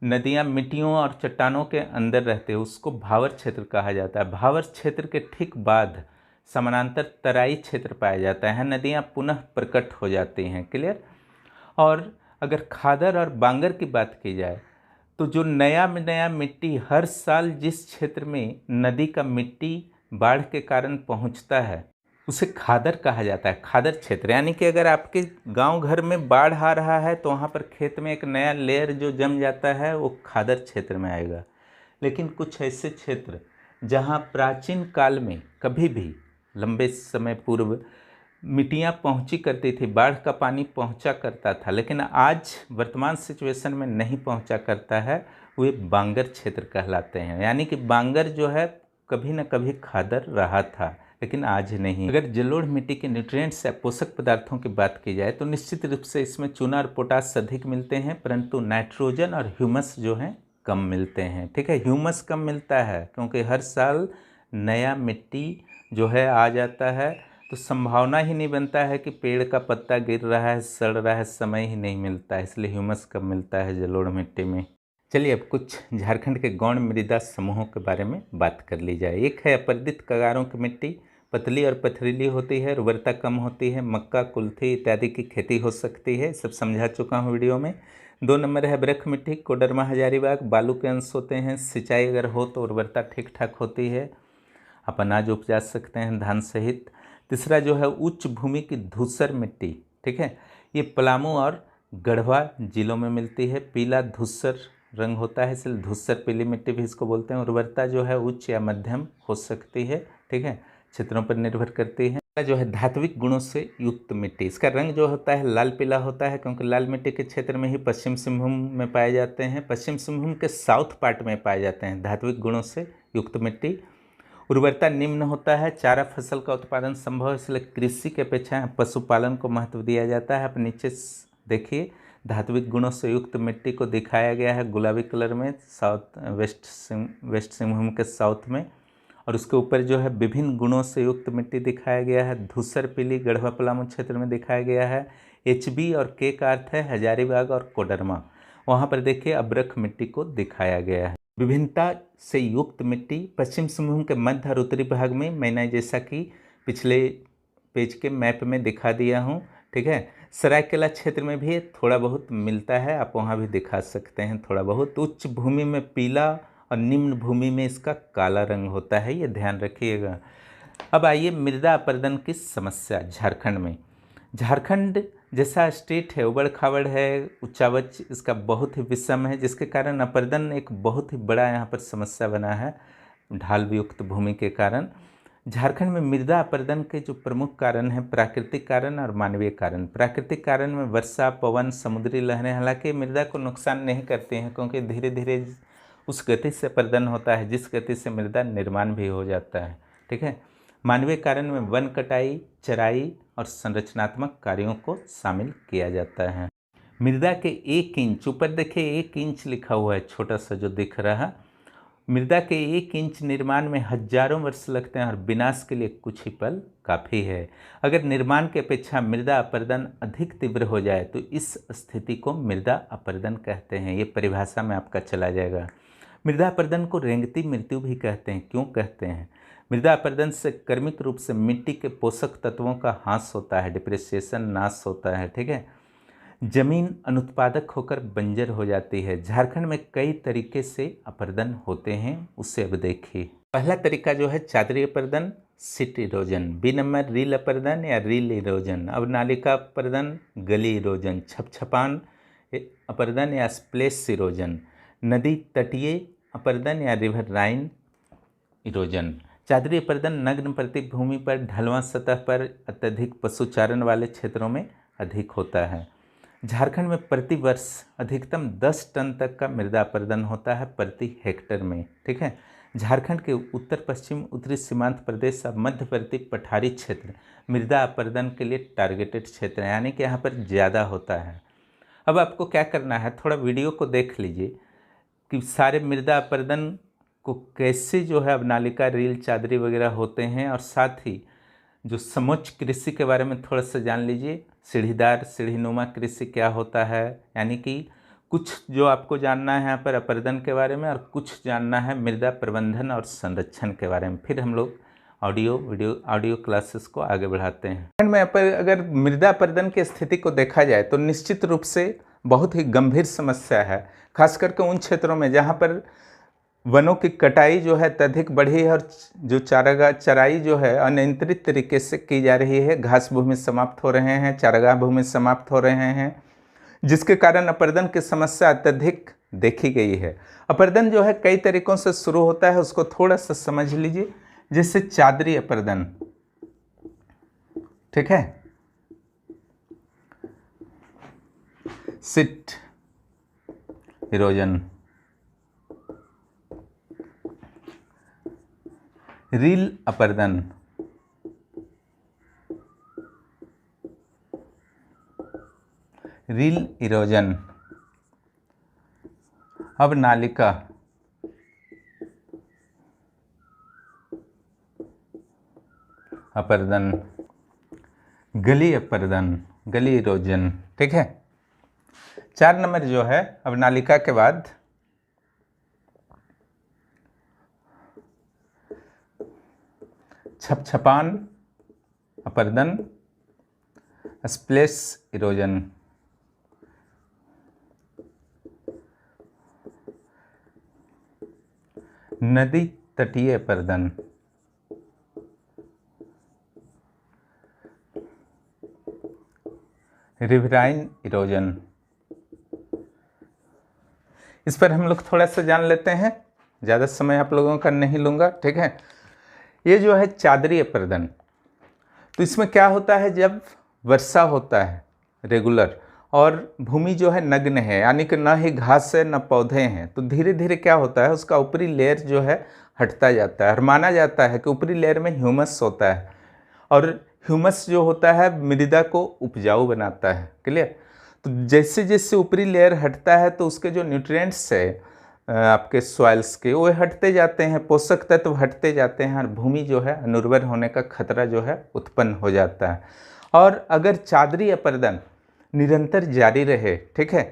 नदियाँ मिट्टियों और चट्टानों के अंदर रहते हैं उसको भावर क्षेत्र कहा जाता है। भावर क्षेत्र के ठीक बाद समानांतर तराई क्षेत्र पाया जाता है, नदियाँ पुनः प्रकट हो जाती हैं। क्लियर। और अगर खादर और बांगर की बात की जाए तो जो नया मिट्टी हर साल जिस क्षेत्र में नदी का मिट्टी बाढ़ के कारण पहुंचता है उसे खादर कहा जाता है, खादर क्षेत्र। यानी कि अगर आपके गांव घर में बाढ़ आ रहा है तो वहाँ पर खेत में एक नया लेयर जो जम जाता है वो खादर क्षेत्र में आएगा। लेकिन कुछ ऐसे क्षेत्र जहाँ प्राचीन काल में कभी भी लंबे समय पूर्व मिट्टियाँ पहुँची करती थी, बाढ़ का पानी पहुँचा करता था, लेकिन आज वर्तमान सिचुएशन में नहीं पहुँचा करता है, वे बांगर क्षेत्र कहलाते हैं। यानी कि बांगर जो है कभी न कभी खादर रहा था लेकिन आज नहीं। अगर जलोढ़ मिट्टी के न्यूट्रिएंट्स या पोषक पदार्थों की बात की जाए तो निश्चित रूप से इसमें चूना और पोटास अधिक मिलते हैं, परंतु नाइट्रोजन और ह्यूमस जो हैं कम मिलते हैं। ठीक है, ह्यूमस कम मिलता है क्योंकि हर साल नया मिट्टी जो है आ जाता है, तो संभावना ही नहीं बनता है कि पेड़ का पत्ता गिर रहा है, सड़ रहा है, समय ही नहीं मिलता है, इसलिए ह्यूमस कम मिलता है जलोढ़ मिट्टी में। चलिए अब कुछ झारखंड के गौण मृदा समूहों के बारे में बात कर ली जाए। एक है अपरदित कगारों की मिट्टी, पतली और पथरीली होती है, उर्वरता कम होती है, मक्का, कुल्थी इत्यादि की खेती हो सकती है, सब समझा चुका हूँ वीडियो में। 2 नंबर है बरख मिट्टी, कोडरमा, हजारीबाग, बालू के अंश होते हैं, सिंचाई अगर हो तो उर्वरता ठीक ठाक होती है, आप अनाज उपजा सकते हैं धान सहित। तीसरा जो है उच्च भूमि की धूसर मिट्टी, ठीक है, ये पलामू और गढ़वा जिलों में मिलती है, पीला धूसर रंग होता है इसलिए धूसर पीली मिट्टी भी इसको बोलते हैं। उर्वरता जो है उच्च या मध्यम हो सकती है, ठीक है, क्षेत्रों पर निर्भर करती है। जो है धात्विक गुणों से युक्त मिट्टी, इसका रंग जो होता है लाल पीला होता है क्योंकि लाल मिट्टी के क्षेत्र में ही पश्चिम सिंहभूम में पाए जाते हैं, पश्चिम सिंहभूम के साउथ पार्ट में पाए जाते हैं धात्विक गुणों से युक्त मिट्टी। उर्वरता निम्न होता है, चारा फसल का उत्पादन संभव है इसलिए कृषि की अपेक्षा पशुपालन को महत्व दिया जाता है। आप नीचे देखिए धात्विक गुणों से युक्त मिट्टी को दिखाया गया है गुलाबी कलर में, वेस्ट सिंहभूम के साउथ में, और उसके ऊपर जो है विभिन्न गुणों से युक्त मिट्टी दिखाया गया है, धूसर पीली गढ़वा पलामू क्षेत्र में दिखाया गया है। HB और K का अर्थ है हजारीबाग और कोडरमा, वहाँ पर देखिए अब्रख मिट्टी को दिखाया गया है। विभिन्नता से युक्त मिट्टी पश्चिम सिंहभूम के मध्य और उत्तरी भाग में मैंने जैसा कि पिछले पेज के मैप में दिखा दिया हूँ, ठीक है। सरायकेला क्षेत्र में भी थोड़ा बहुत मिलता है, आप वहाँ भी दिखा सकते हैं थोड़ा बहुत। उच्च भूमि में पीला और निम्न भूमि में इसका काला रंग होता है, ये ध्यान रखिएगा। अब आइए मृदा अपरदन की समस्या झारखंड में। झारखंड जैसा स्टेट है उबड़ खाबड़ है, उच्चावच इसका बहुत ही विषम है, जिसके कारण अपरदन एक बहुत ही बड़ा यहाँ पर समस्या बना है ढाल युक्त भूमि के कारण। झारखंड में मृदा अपरदन के जो प्रमुख कारण हैं प्राकृतिक कारण और मानवीय कारण। प्राकृतिक कारण में वर्षा, पवन, समुद्री लहरें हालांकि मृदा को नुकसान नहीं करती हैं क्योंकि धीरे धीरे उस गति से अपरदन होता है जिस गति से मृदा निर्माण भी हो जाता है, ठीक है। मानवीय कारण में वन कटाई, चराई और संरचनात्मक कार्यों को शामिल किया जाता है। मृदा के 1 इंच, ऊपर देखिए 1 इंच लिखा हुआ है छोटा सा जो दिख रहा, मृदा के 1 इंच निर्माण में हजारों वर्ष लगते हैं और विनाश के लिए कुछ ही पल काफ़ी है। अगर निर्माण की अपेक्षा मृदा अपरदन अधिक तीव्र हो जाए तो इस स्थिति को मृदा अपरदन कहते हैं। ये परिभाषा में आपका चला जाएगा। मृदा अपरदन को रेंगती मृत्यु भी कहते हैं। क्यों कहते हैं? मृदा अपरदन से क्रमिक रूप से मिट्टी के पोषक तत्वों का ह्रास होता है, डिप्रेसिएशन, नाश होता है, ठीक है। जमीन अनुत्पादक होकर बंजर हो जाती है। झारखंड में कई तरीके से अपरदन होते हैं, उससे अब देखिए। पहला तरीका जो है चादरी अपरदन, sheet erosion. B number rill अपरदन या रील इरोजन। अब नालिका अपरदन, गली इरोजन। छपछपान अपरदन या स्प्लेश इरोजन। नदी तटीय अपरदन या रिवर राइन इरोजन। चादरी अपरदन नग्न प्रतीक भूमि पर ढलवां सतह पर अत्यधिक पशुचारण वाले क्षेत्रों में अधिक होता है। झारखंड में प्रति वर्ष अधिकतम 10 टन तक का मृदा अपरदन होता है प्रति हेक्टेयर में, ठीक है। झारखंड के उत्तर पश्चिम, उत्तरी सीमांत प्रदेश और मध्यवर्ती पठारी क्षेत्र मृदा अपरदन के लिए टारगेटेड क्षेत्र है, यानी कि यहाँ पर ज़्यादा होता है। अब आपको क्या करना है, थोड़ा वीडियो को देख लीजिए कि सारे मृदा अपरदन को कैसे जो है अब नालिका, रील, चादरी वगैरह होते हैं, और साथ ही जो समोच्च कृषि के बारे में थोड़ा सा जान लीजिए। सीढ़ीदार, सीढ़ीनुमा कृषि क्या होता है, यानी कि कुछ जो आपको जानना है यहाँ पर अपर्दन के बारे में और कुछ जानना है मृदा प्रबंधन और संरक्षण के बारे में। फिर हम लोग ऑडियो क्लासेस को आगे बढ़ाते हैं। में पर अगर मृदा अपर्दन की स्थिति को देखा जाए तो निश्चित रूप से बहुत ही गंभीर समस्या है, खास करके उन क्षेत्रों में जहाँ पर वनों की कटाई जो है अत्यधिक बढ़ी है और जो चराई जो है अनियंत्रित तरीके से की जा रही है। घास भूमि समाप्त हो रहे हैं, चारागाह भूमि समाप्त हो रहे हैं, जिसके कारण अपर्दन की समस्या अत्यधिक देखी गई है। अपर्दन जो है कई तरीकों से शुरू होता है, उसको थोड़ा सा समझ लीजिए। जैसे चादरी अपर्दन, ठीक है, सिट इरोजन, रील अपर्दन, रील इरोजन, अब नालिका, अपर्दन, गली अपर्दन, गली इरोजन, ठीक है। 4 नंबर जो है अब नालिका के बाद छपछपान अपर्दन, स्प्लेश इरोजन, नदी तटीय अपर्दन, रिवराइन इरोजन। इस पर हम लोग थोड़ा सा जान लेते हैं, ज़्यादा समय आप लोगों का नहीं लूँगा, ठीक है। ये जो है चादरी अपर्दन, तो इसमें क्या होता है, जब वर्षा होता है रेगुलर और भूमि जो है नग्न है, यानी कि न ही घास है न पौधे हैं, तो धीरे धीरे क्या होता है, उसका ऊपरी लेयर जो है हटता जाता है। और माना जाता है कि ऊपरी लेयर में ह्यूमस होता है और ह्यूमस जो होता है मृदा को उपजाऊ बनाता है। क्लियर। तो जैसे जैसे ऊपरी लेयर हटता है तो उसके जो न्यूट्रिएंट्स है आपके सॉइल्स के, वो हटते जाते हैं, पोषक तत्व हटते जाते हैं और भूमि जो है अनुर्वर होने का खतरा जो है उत्पन्न हो जाता है। और अगर चादरी अपर्दन निरंतर जारी रहे, ठीक है,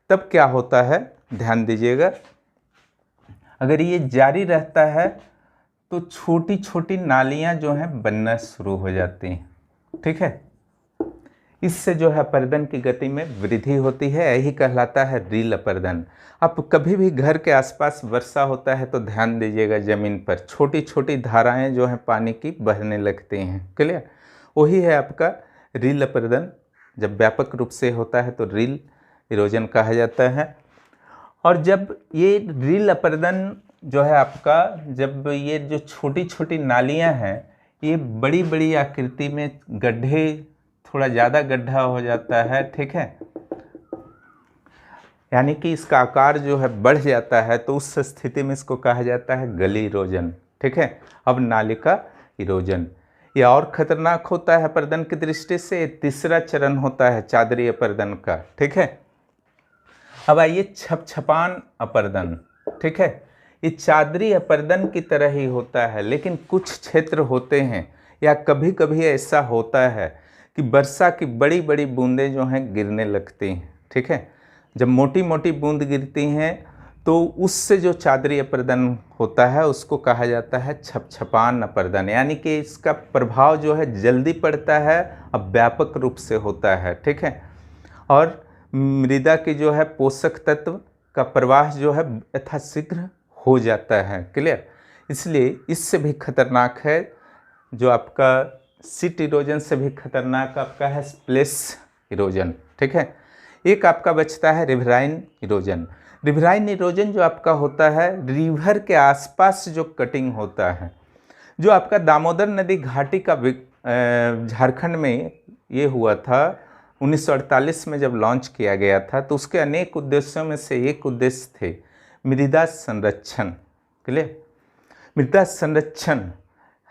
तब क्या होता है, ध्यान दीजिएगा, अगर ये जारी रहता है तो छोटी छोटी नालियां जो हैं बनना शुरू हो जाती हैं, ठीक है। इससे जो है अपर्दन की गति में वृद्धि होती है, यही कहलाता है रील अपर्दन। अब कभी भी घर के आसपास वर्षा होता है तो ध्यान दीजिएगा, ज़मीन पर छोटी छोटी धाराएं जो हैं पानी की बहने लगती हैं। क्लियर। वही है आपका रील अपर्दन। जब व्यापक रूप से होता है तो रील इरोजन कहा जाता है। और जब ये रील अपर्दन जो है आपका, जब ये जो छोटी छोटी नालियां हैं ये बड़ी बड़ी आकृति में गड्ढे, थोड़ा ज़्यादा गड्ढा हो जाता है, ठीक है, यानी कि इसका आकार जो है बढ़ जाता है, तो उस स्थिति में इसको कहा जाता है गली इरोजन, ठीक है। अब नालिका इरोजन ये और खतरनाक होता है अपर्दन की दृष्टि से। तीसरा चरण होता है चादरी अपर्दन का, ठीक है। अब आइए छपछपान अपर्दन, ठीक है। ये चादरी अपर्दन की तरह ही होता है, लेकिन कुछ क्षेत्र होते हैं या कभी कभी ऐसा होता है कि वर्षा की बड़ी बड़ी बूंदें जो हैं गिरने लगती हैं, ठीक है। जब मोटी मोटी बूंद गिरती हैं तो उससे जो चादरी अपर्दन होता है उसको कहा जाता है छपछपान अपर्दन, यानी कि इसका प्रभाव जो है जल्दी पड़ता है, अब व्यापक रूप से होता है, ठीक है। और मृदा की जो है पोषक तत्व का प्रवाह जो है यथाशीघ्र हो जाता है। क्लियर। इसलिए इससे भी खतरनाक है जो आपका सिट इरोजन से भी खतरनाक आपका है स्प्लेश इरोजन, ठीक है। एक आपका बचता है रिवराइन इरोजन। रिवराइन इरोजन जो आपका होता है रिवर के आसपास जो कटिंग होता है, जो आपका दामोदर नदी घाटी का झारखंड में ये हुआ था 1948 में जब लॉन्च किया गया था, तो उसके अनेक उद्देश्यों में से एक उद्देश्य थे मृदा संरक्षण। क्लियर। मृदा संरक्षण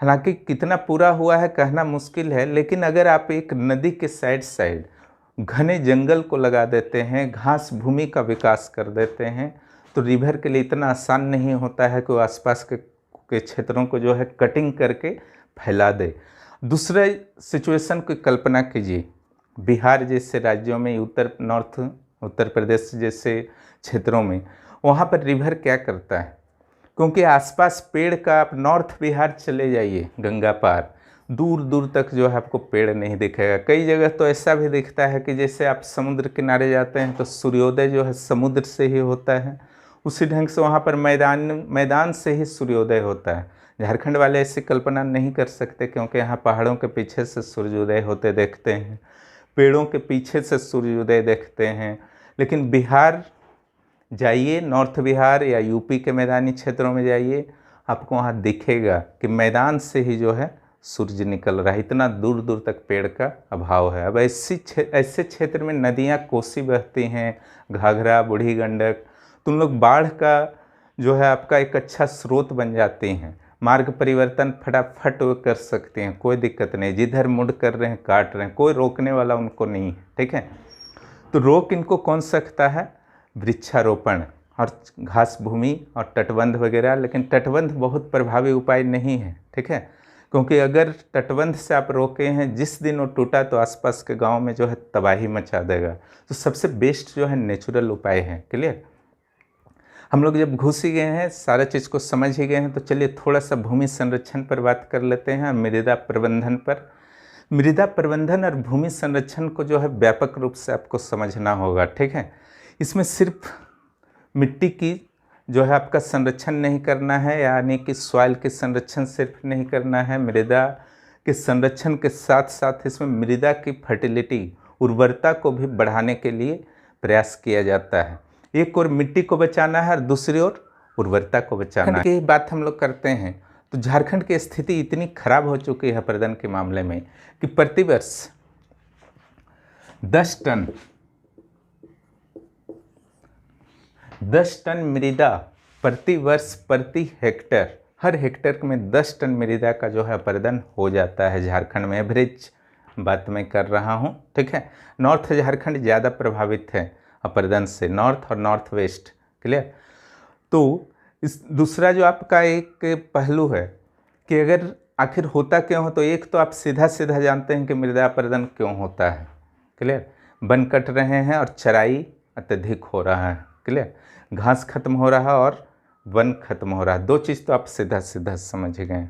हालांकि कितना पूरा हुआ है कहना मुश्किल है, लेकिन अगर आप एक नदी के साइड घने जंगल को लगा देते हैं, घास भूमि का विकास कर देते हैं, तो रिवर के लिए इतना आसान नहीं होता है कि वो आसपास के क्षेत्रों को जो है कटिंग करके फैला दे। दूसरे सिचुएशन की कल्पना कीजिए, बिहार जैसे राज्यों में, उत्तर नॉर्थ उत्तर प्रदेश जैसे क्षेत्रों में, वहाँ पर रिवर क्या करता है, क्योंकि आसपास पेड़ का, आप नॉर्थ बिहार चले जाइए गंगा पार, दूर दूर तक जो है आपको पेड़ नहीं दिखेगा। कई जगह तो ऐसा भी दिखता है कि जैसे आप समुद्र किनारे जाते हैं तो सूर्योदय जो है समुद्र से ही होता है, उसी ढंग से वहाँ पर मैदान से ही सूर्योदय होता है। झारखंड वाले ऐसी कल्पना नहीं कर सकते, क्योंकि यहाँ पहाड़ों के पीछे से सूर्योदय होते देखते हैं, पेड़ों के पीछे से सूर्योदय देखते हैं। लेकिन बिहार जाइए, नॉर्थ बिहार या यूपी के मैदानी क्षेत्रों में जाइए, आपको वहाँ दिखेगा कि मैदान से ही जो है सूरज निकल रहा है, इतना दूर दूर तक पेड़ का अभाव है। अब ऐसे क्षेत्र में नदियाँ कोसी बहती हैं, घाघरा, बूढ़ी गंडक, तो उन लोग बाढ़ का जो है आपका एक अच्छा स्रोत बन जाती हैं। मार्ग परिवर्तन फटाफट वो कर सकते हैं, कोई दिक्कत नहीं, जिधर मुड़ कर रहे हैं काट रहे हैं, कोई रोकने वाला उनको नहीं है, ठीक है। तो रोक इनको कौन सकता है, वृक्षारोपण और घास भूमि और तटबंध वगैरह। लेकिन तटबंध बहुत प्रभावी उपाय नहीं है, ठीक है, क्योंकि अगर तटबंध से आप रोके हैं, जिस दिन वो टूटा तो आसपास के गांव में जो है तबाही मचा देगा। तो सबसे बेस्ट जो है नेचुरल उपाय है। क्लियर, हम लोग जब घुस ही गए हैं, सारा चीज़ को समझ ही गए हैं, तो चलिए थोड़ा सा भूमि संरक्षण पर बात कर लेते हैं, मृदा प्रबंधन पर। मृदा प्रबंधन और भूमि संरक्षण को जो है व्यापक रूप से आपको समझना होगा, ठीक है। इसमें सिर्फ मिट्टी की जो है आपका संरक्षण नहीं करना है, यानी कि सॉइल के संरक्षण सिर्फ नहीं करना है, मृदा के संरक्षण के साथ साथ इसमें मृदा की फर्टिलिटी, उर्वरता को भी बढ़ाने के लिए प्रयास किया जाता है। एक और मिट्टी को बचाना है और दूसरी ओर उर्वरता को बचाना है। की बात हम लोग करते हैं तो झारखंड की स्थिति इतनी खराब हो चुकी है प्रदन के मामले में कि प्रतिवर्ष 10 टन मृदा प्रति वर्ष प्रति हेक्टेयर, हर हेक्टेयर में 10 टन मृदा का जो है अपरदन हो जाता है झारखंड में। एवरेज बात मैं कर रहा हूँ, ठीक है। नॉर्थ झारखंड ज़्यादा प्रभावित है अपरदन से, नॉर्थ और नॉर्थ वेस्ट। क्लियर। तो इस दूसरा जो आपका एक पहलू है कि अगर आखिर होता क्यों हो, तो एक तो आप सीधा सीधा जानते हैं कि मृदा अपरदन क्यों होता है। क्लियर, वन कट रहे हैं और चराई अत्यधिक हो रहा है। क्लियर, घास खत्म हो रहा है और वन खत्म हो रहा है, दो चीज़ तो आप सीधा सीधा समझ गए।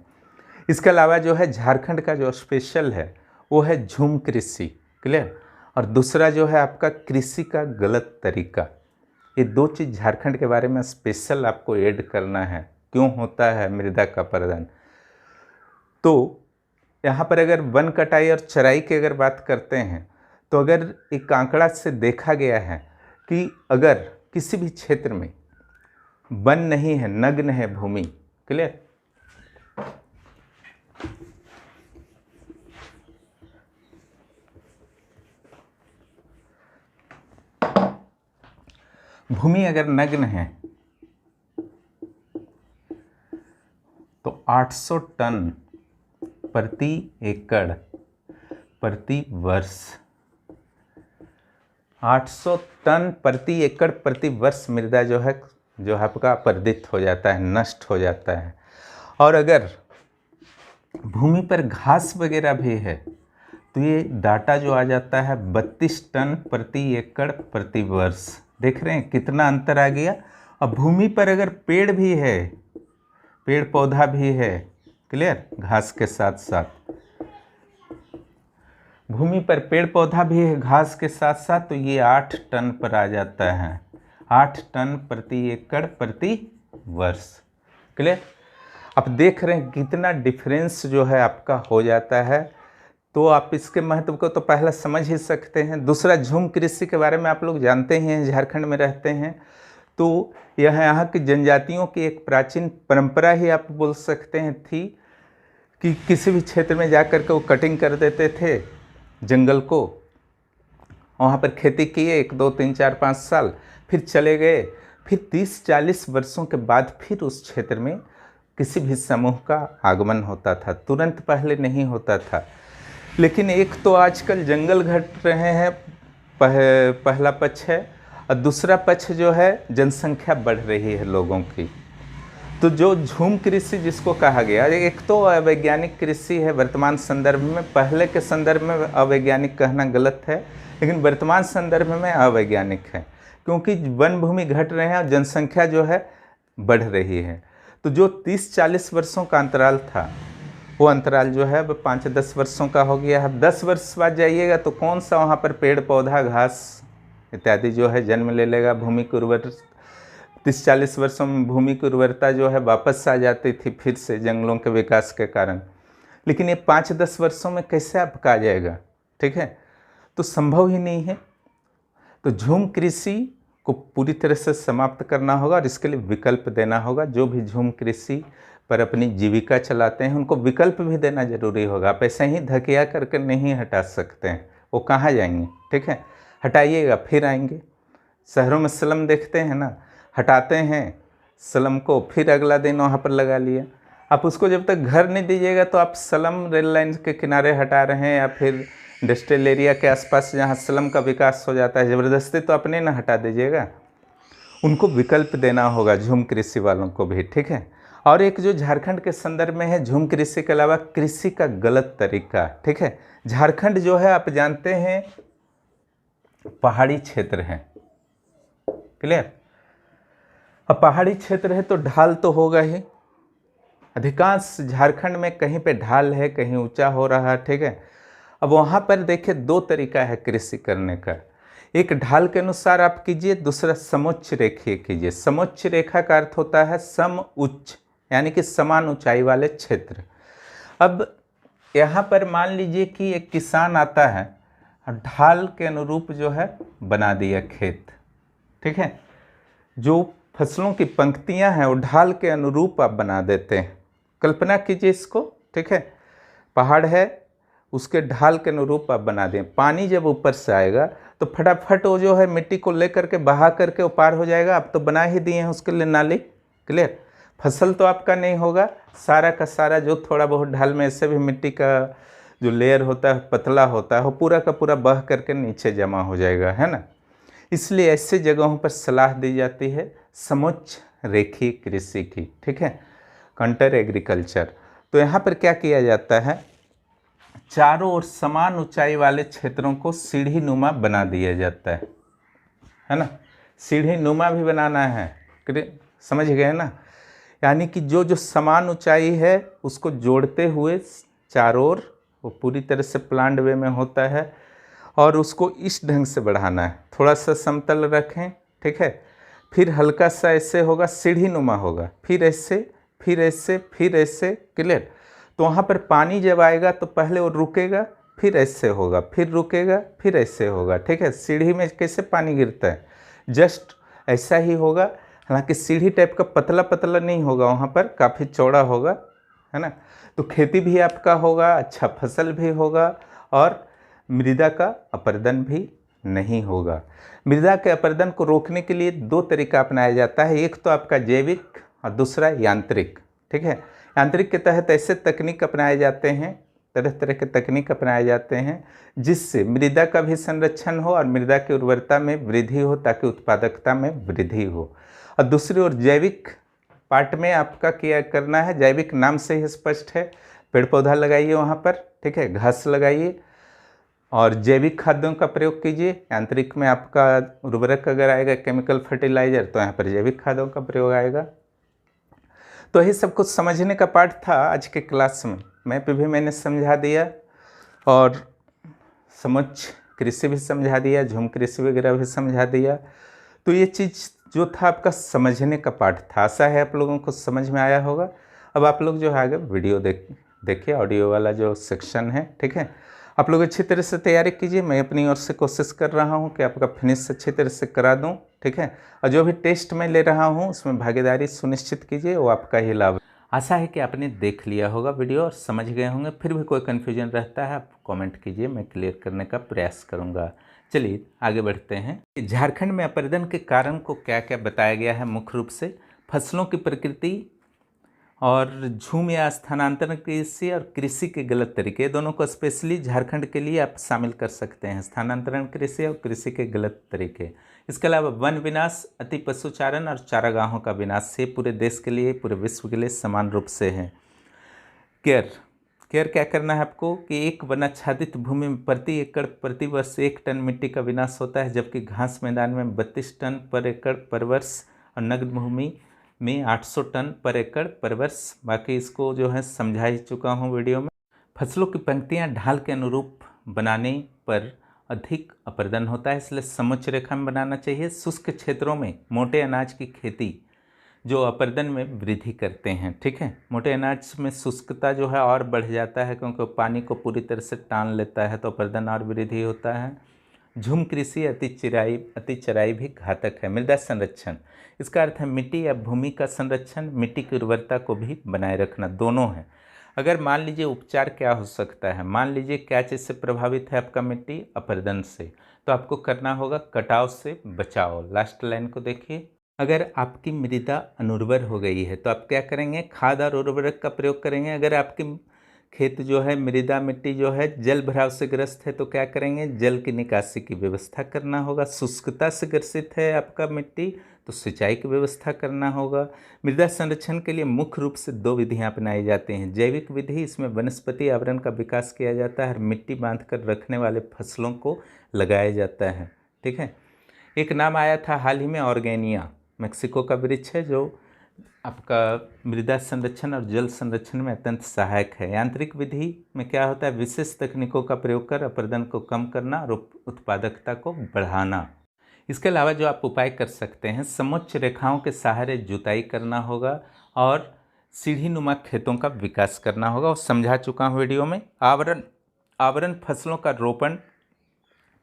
इसके अलावा जो है झारखंड का जो स्पेशल है वो है झूम कृषि। क्लियर, और दूसरा जो है आपका कृषि का गलत तरीका। ये दो चीज़ झारखंड के बारे में स्पेशल आपको ऐड करना है, क्यों होता है मृदा का अपरदन। तो यहाँ पर अगर वन कटाई और चराई की अगर बात करते हैं तो अगर एक आंकड़ा से देखा गया है कि अगर किसी भी क्षेत्र में वन नहीं है, नग्न है भूमि, क्लियर, भूमि अगर नग्न है तो 800 टन प्रति एकड़ प्रति वर्ष, 800 टन प्रति एकड़ प्रति वर्ष मृदा जो है आपका अपरदित हो जाता है, नष्ट हो जाता है। और अगर भूमि पर घास वगैरह भी है तो ये डाटा जो आ जाता है 32 टन प्रति एकड़ प्रति वर्ष। देख रहे हैं कितना अंतर आ गया। अब भूमि पर अगर पेड़ भी है, पेड़ पौधा भी है, क्लियर, घास के साथ साथ भूमि पर पेड़ पौधा भी है घास के साथ साथ, तो ये 8 टन पर आ जाता है, 8 टन प्रति एकड़ प्रति वर्ष। क्लियर, आप देख रहे हैं कितना डिफरेंस जो है आपका हो जाता है। तो आप इसके महत्व को तो पहला समझ ही सकते हैं। दूसरा, झूम कृषि के बारे में आप लोग जानते ही हैं, झारखंड में रहते हैं तो यह यहाँ की जनजातियों की एक प्राचीन परंपरा ही आप बोल सकते हैं थी कि किसी भी क्षेत्र में जाकर के वो कटिंग कर देते थे जंगल को, वहाँ पर खेती किए 1, 2, 3, 4, 5 साल, फिर चले गए, फिर 30-40 वर्षों के बाद फिर उस क्षेत्र में किसी भी समूह का आगमन होता था, तुरंत पहले नहीं होता था। लेकिन एक तो आजकल जंगल घट रहे हैं, पहला पक्ष है, और दूसरा पक्ष जो है जनसंख्या बढ़ रही है लोगों की। तो जो झूम कृषि जिसको कहा गया, एक तो अवैज्ञानिक कृषि है वर्तमान संदर्भ में, पहले के संदर्भ में अवैज्ञानिक कहना गलत है, लेकिन वर्तमान संदर्भ में अवैज्ञानिक है, क्योंकि वन भूमि घट रहे हैं और जनसंख्या जो है बढ़ रही है। तो जो 30-40 वर्षों का अंतराल था, वो अंतराल जो है अब 5-10 वर्षों का हो गया है। अब 10 वर्ष बाद जाइएगा तो कौन सा वहाँ पर पेड़ पौधा घास इत्यादि जो है जन्म ले लेगा। भूमि की उर्वर 30-40 वर्षों में भूमि की उर्वरता जो है वापस आ जाती थी फिर से जंगलों के विकास के कारण, लेकिन ये 5-10 वर्षों में कैसे आपका आ जाएगा, ठीक है, तो संभव ही नहीं है। तो झूम कृषि को पूरी तरह से समाप्त करना होगा और इसके लिए विकल्प देना होगा। जो भी झूम कृषि पर अपनी जीविका चलाते हैं उनको विकल्प भी देना जरूरी होगा। आप ऐसे ही धकिया करके नहीं हटा सकते हैं, वो कहाँ जाएंगे, ठीक है, हटाइएगा फिर आएंगे। शहरों में स्लम देखते हैं ना, हटाते हैं स्लम को, फिर अगला दिन वहाँ पर लगा लिया। आप उसको जब तक घर नहीं दीजिएगा तो आप स्लम रेल लाइन के किनारे हटा रहे हैं या फिर इंडस्ट्रियल एरिया के आसपास जहाँ स्लम का विकास हो जाता है, ज़बरदस्ती तो अपने ना हटा दीजिएगा। उनको विकल्प देना होगा झूम कृषि वालों को भी, ठीक है। और एक जो झारखंड के संदर्भ में है झूम कृषि के अलावा कृषि का गलत तरीका, ठीक है। झारखंड जो है आप जानते हैं पहाड़ी क्षेत्र है, क्लियर। अब पहाड़ी क्षेत्र है तो ढाल तो होगा ही, अधिकांश झारखंड में कहीं पे ढाल है, कहीं ऊंचा हो रहा है, ठीक है। अब वहाँ पर देखिए दो तरीका है कृषि करने का, एक ढाल के अनुसार आप कीजिए, दूसरा समोच्च रेखीय कीजिए। समोच्च रेखा का अर्थ होता है सम उच्च, यानी कि समान ऊंचाई वाले क्षेत्र। अब यहाँ पर मान लीजिए कि एक किसान आता है, ढाल के अनुरूप जो है बना दिया खेत, ठीक है। जो फसलों की पंक्तियाँ हैं वो ढाल के अनुरूप आप बना देते हैं। कल्पना कीजिए इसको, ठीक है, पहाड़ है, उसके ढाल के अनुरूप आप बना दें। पानी जब ऊपर से आएगा तो फटाफट वो जो है मिट्टी को लेकर के बहा करके वो पार हो जाएगा। आप तो बना ही दिए हैं उसके लिए नाली, क्लियर। फसल तो आपका नहीं होगा, सारा का सारा जो थोड़ा बहुत ढाल में ऐसे भी मिट्टी का जो लेयर होता है पतला होता है वो पूरा का पूरा बह करके नीचे जमा हो जाएगा, है ना। इसलिए ऐसे जगहों पर सलाह दी जाती है समोच्च रेखीय कृषि की, ठीक है, कंटर एग्रीकल्चर। तो यहाँ पर क्या किया जाता है, चारों ओर समान ऊंचाई वाले क्षेत्रों को सीढ़ी नुमा बना दिया जाता है ना। सीढ़ी नुमा भी बनाना है, समझ गए ना। यानी कि जो जो समान ऊंचाई है उसको जोड़ते हुए चारों ओर वो पूरी तरह से प्लान्ड वे में होता है और उसको इस ढंग से बढ़ाना है। थोड़ा सा समतल रखें, ठीक है, फिर हल्का सा ऐसे होगा, सीढ़ी नुमा होगा, फिर ऐसे, फिर ऐसे, फिर ऐसे, क्लियर। तो वहाँ पर पानी जब आएगा तो पहले वो रुकेगा, फिर ऐसे होगा, फिर रुकेगा, फिर ऐसे होगा, ठीक है। सीढ़ी में कैसे पानी गिरता है, जस्ट ऐसा ही होगा। हालांकि सीढ़ी टाइप का पतला पतला नहीं होगा, वहाँ पर काफ़ी चौड़ा होगा, है ना। तो खेती भी आपका होगा, अच्छा फसल भी होगा और मृदा का अपरदन भी नहीं होगा। मृदा के अपरदन को रोकने के लिए दो तरीका अपनाया जाता है, एक तो आपका जैविक और दूसरा यांत्रिक, ठीक है। यांत्रिक के तहत ऐसे तकनीक अपनाए जाते हैं, तरह तरह के तकनीक अपनाए जाते हैं जिससे मृदा का भी संरक्षण हो और मृदा की उर्वरता में वृद्धि हो, ताकि उत्पादकता में वृद्धि हो। और दूसरी ओर जैविक पार्ट में आपका क्या करना है, जैविक नाम से ही स्पष्ट है, पेड़ पौधा लगाइए वहाँ पर, ठीक है, घास लगाइए और जैविक खाद्यों का प्रयोग कीजिए। यांत्रिक में आपका उर्वरक अगर आएगा केमिकल फर्टिलाइजर तो यहाँ पर जैविक खाद्यों का प्रयोग आएगा। तो यही सब कुछ समझने का पार्ट था आज के क्लास में। मैप भी मैंने समझा दिया और समोच्च कृषि भी समझा दिया, झूम कृषि वगैरह भी समझा दिया। तो ये चीज़ जो था आपका समझने का पार्ट था। आशा है आप लोगों को समझ में आया होगा। अब आप लोग जो है आगे वीडियो देखिए, ऑडियो वाला जो सेक्शन है, ठीक है। आप लोग अच्छी तरह से तैयारी कीजिए, मैं अपनी ओर से कोशिश कर रहा हूँ कि आपका फिनिश अच्छी तरह से करा दूँ, ठीक है। और जो भी टेस्ट मैं ले रहा हूँ उसमें भागीदारी सुनिश्चित कीजिए, वो आपका ही लाभ। आशा है कि आपने देख लिया होगा वीडियो और समझ गए होंगे। फिर भी कोई कन्फ्यूजन रहता है आप कमेंट कीजिए, मैं क्लियर करने का प्रयास करूँगा। चलिए आगे बढ़ते हैं। झारखंड में अपरदन के कारण को क्या क्या बताया गया है, मुख्य रूप से फसलों की प्रकृति और झूम या स्थानांतरण कृषि और कृषि के गलत तरीके, दोनों को स्पेशली झारखंड के लिए आप शामिल कर सकते हैं, स्थानांतरण कृषि और कृषि के गलत तरीके। इसके अलावा वन विनाश, अति पशुचारण और चारागाहों का विनाश, ये पूरे देश के लिए, पूरे विश्व के लिए समान रूप से है। केयर, केयर क्या करना है आपको कि एक वनाच्छादित भूमि में प्रति एकड़ प्रति वर्ष 1 टन मिट्टी का विनाश होता है, जबकि घास मैदान में 32 टन पर एकड़ पर वर्ष और नग्न भूमि में 800 टन पर एकड़ पर वर्ष। बाकी इसको जो है समझा ही चुका हूँ वीडियो में। फसलों की पंक्तियाँ ढाल के अनुरूप बनाने पर अधिक अपर्दन होता है, इसलिए समोच्च रेखा में बनाना चाहिए। शुष्क क्षेत्रों में मोटे अनाज की खेती जो अपर्दन में वृद्धि करते हैं, ठीक है। मोटे अनाज में शुष्कता जो है और बढ़ जाता है, क्योंकि पानी को पूरी तरह से टान लेता है, तो अपर्दन और वृद्धि होता है। झूम कृषि अति चराई भी घातक है। मृदा संरक्षण, इसका अर्थ है मिट्टी या भूमि का संरक्षण, मिट्टी की उर्वरता को भी बनाए रखना, दोनों है। अगर मान लीजिए उपचार क्या हो सकता है, मान लीजिए क्या चीज़ से प्रभावित है आपका मिट्टी, अपर्दन से, तो आपको करना होगा कटाव से बचाओ। लास्ट लाइन को देखिए, अगर आपकी मृदा अनुर्वर हो गई है तो आप क्या करेंगे, खाद और उर्वरक का प्रयोग करेंगे। अगर आपकी खेत जो है मृदा मिट्टी जो है जल भराव से ग्रस्त है तो क्या करेंगे, जल की निकासी की व्यवस्था करना होगा। शुष्कता से ग्रसित है आपका मिट्टी तो सिंचाई की व्यवस्था करना होगा। मृदा संरक्षण के लिए मुख्य रूप से 2 विधियां अपनाई जाती हैं। जैविक विधि, इसमें वनस्पति आवरण का विकास किया जाता है और मिट्टी बांध कर रखने वाले फसलों को लगाया जाता है, ठीक है। एक नाम आया था हाल ही में, ऑर्गेनिया, मेक्सिको का वृक्ष है जो आपका मृदा संरक्षण और जल संरक्षण में अत्यंत सहायक है। यांत्रिक विधि में क्या होता है, विशेष तकनीकों का प्रयोग कर अपर्दन को कम करना और उत्पादकता को बढ़ाना। इसके अलावा जो आप उपाय कर सकते हैं, समोच्च रेखाओं के सहारे जुताई करना होगा और सीढ़ी नुमा खेतों का विकास करना होगा, और समझा चुका हूँ वीडियो में। आवरण फसलों का रोपण,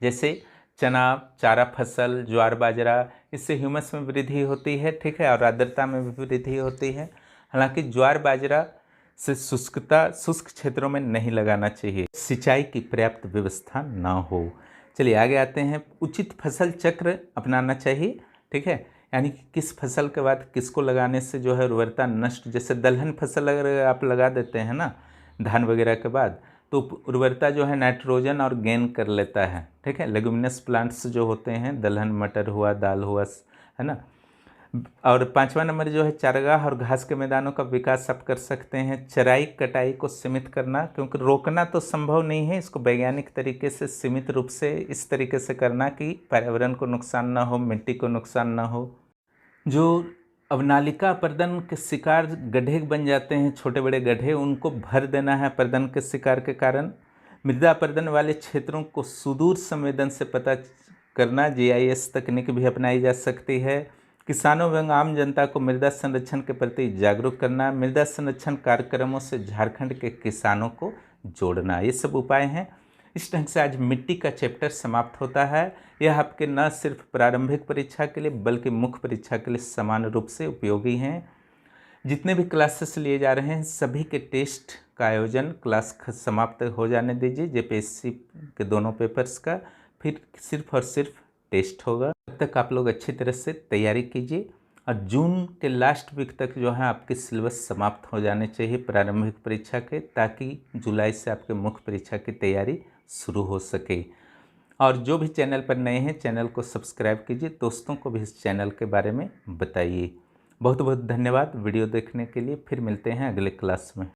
जैसे चना, चारा फसल, ज्वार बाजरा, इससे ह्यूमस में वृद्धि होती है, ठीक है, और आर्द्रता में भी वृद्धि होती है। हालांकि ज्वार बाजरा से शुष्क क्षेत्रों में नहीं लगाना चाहिए, सिंचाई की पर्याप्त व्यवस्था ना हो। चलिए आगे आते हैं। उचित फसल चक्र अपनाना चाहिए, ठीक है, यानी कि किस फसल के बाद किसको लगाने से जो है उर्वरता नष्ट, जैसे दलहन फसल अगर आप लगा देते हैं ना धान वगैरह के बाद, तो उर्वरता जो है नाइट्रोजन और गेन कर लेता है, ठीक है। लेगुमिनस प्लांट्स जो होते हैं, दलहन, मटर हुआ, दाल हुआ, है ना। और 5वां नंबर जो है चारागाह और घास के मैदानों का विकास आप कर सकते हैं। चराई कटाई को सीमित करना, क्योंकि रोकना तो संभव नहीं है, इसको वैज्ञानिक तरीके से सीमित रूप से इस तरीके से करना कि पर्यावरण को नुकसान ना हो, मिट्टी को नुकसान ना हो। जो अवनालिका अपर्दन के शिकार गड्ढे बन जाते हैं, छोटे बड़े गड्ढे, उनको भर देना है अपर्दन के शिकार के कारण। मृदा अपर्दन वाले क्षेत्रों को सुदूर संवेदन से पता करना, GIS तकनीक भी अपनाई जा सकती है। किसानों एवं आम जनता को मृदा संरक्षण के प्रति जागरूक करना, मृदा संरक्षण कार्यक्रमों से झारखंड के किसानों को जोड़ना, ये सब उपाय हैं। इस ढंग से आज मिट्टी का चैप्टर समाप्त होता है। यह आपके न सिर्फ प्रारंभिक परीक्षा के लिए बल्कि मुख्य परीक्षा के लिए समान रूप से उपयोगी हैं। जितने भी क्लासेस लिए जा रहे हैं सभी के टेस्ट का आयोजन क्लास समाप्त हो जाने दीजिए, JPSC के दोनों पेपर्स का, फिर सिर्फ और सिर्फ टेस्ट होगा। तब तक आप लोग अच्छी तरह से तैयारी कीजिए और जून के लास्ट वीक तक जो है आपके सिलेबस समाप्त हो जाने चाहिए प्रारंभिक परीक्षा के, ताकि जुलाई से आपके मुख्य परीक्षा की तैयारी शुरू हो सके। और जो भी चैनल पर नए हैं चैनल को सब्सक्राइब कीजिए, दोस्तों को भी इस चैनल के बारे में बताइए। बहुत बहुत धन्यवाद वीडियो देखने के लिए। फिर मिलते हैं अगले क्लास में।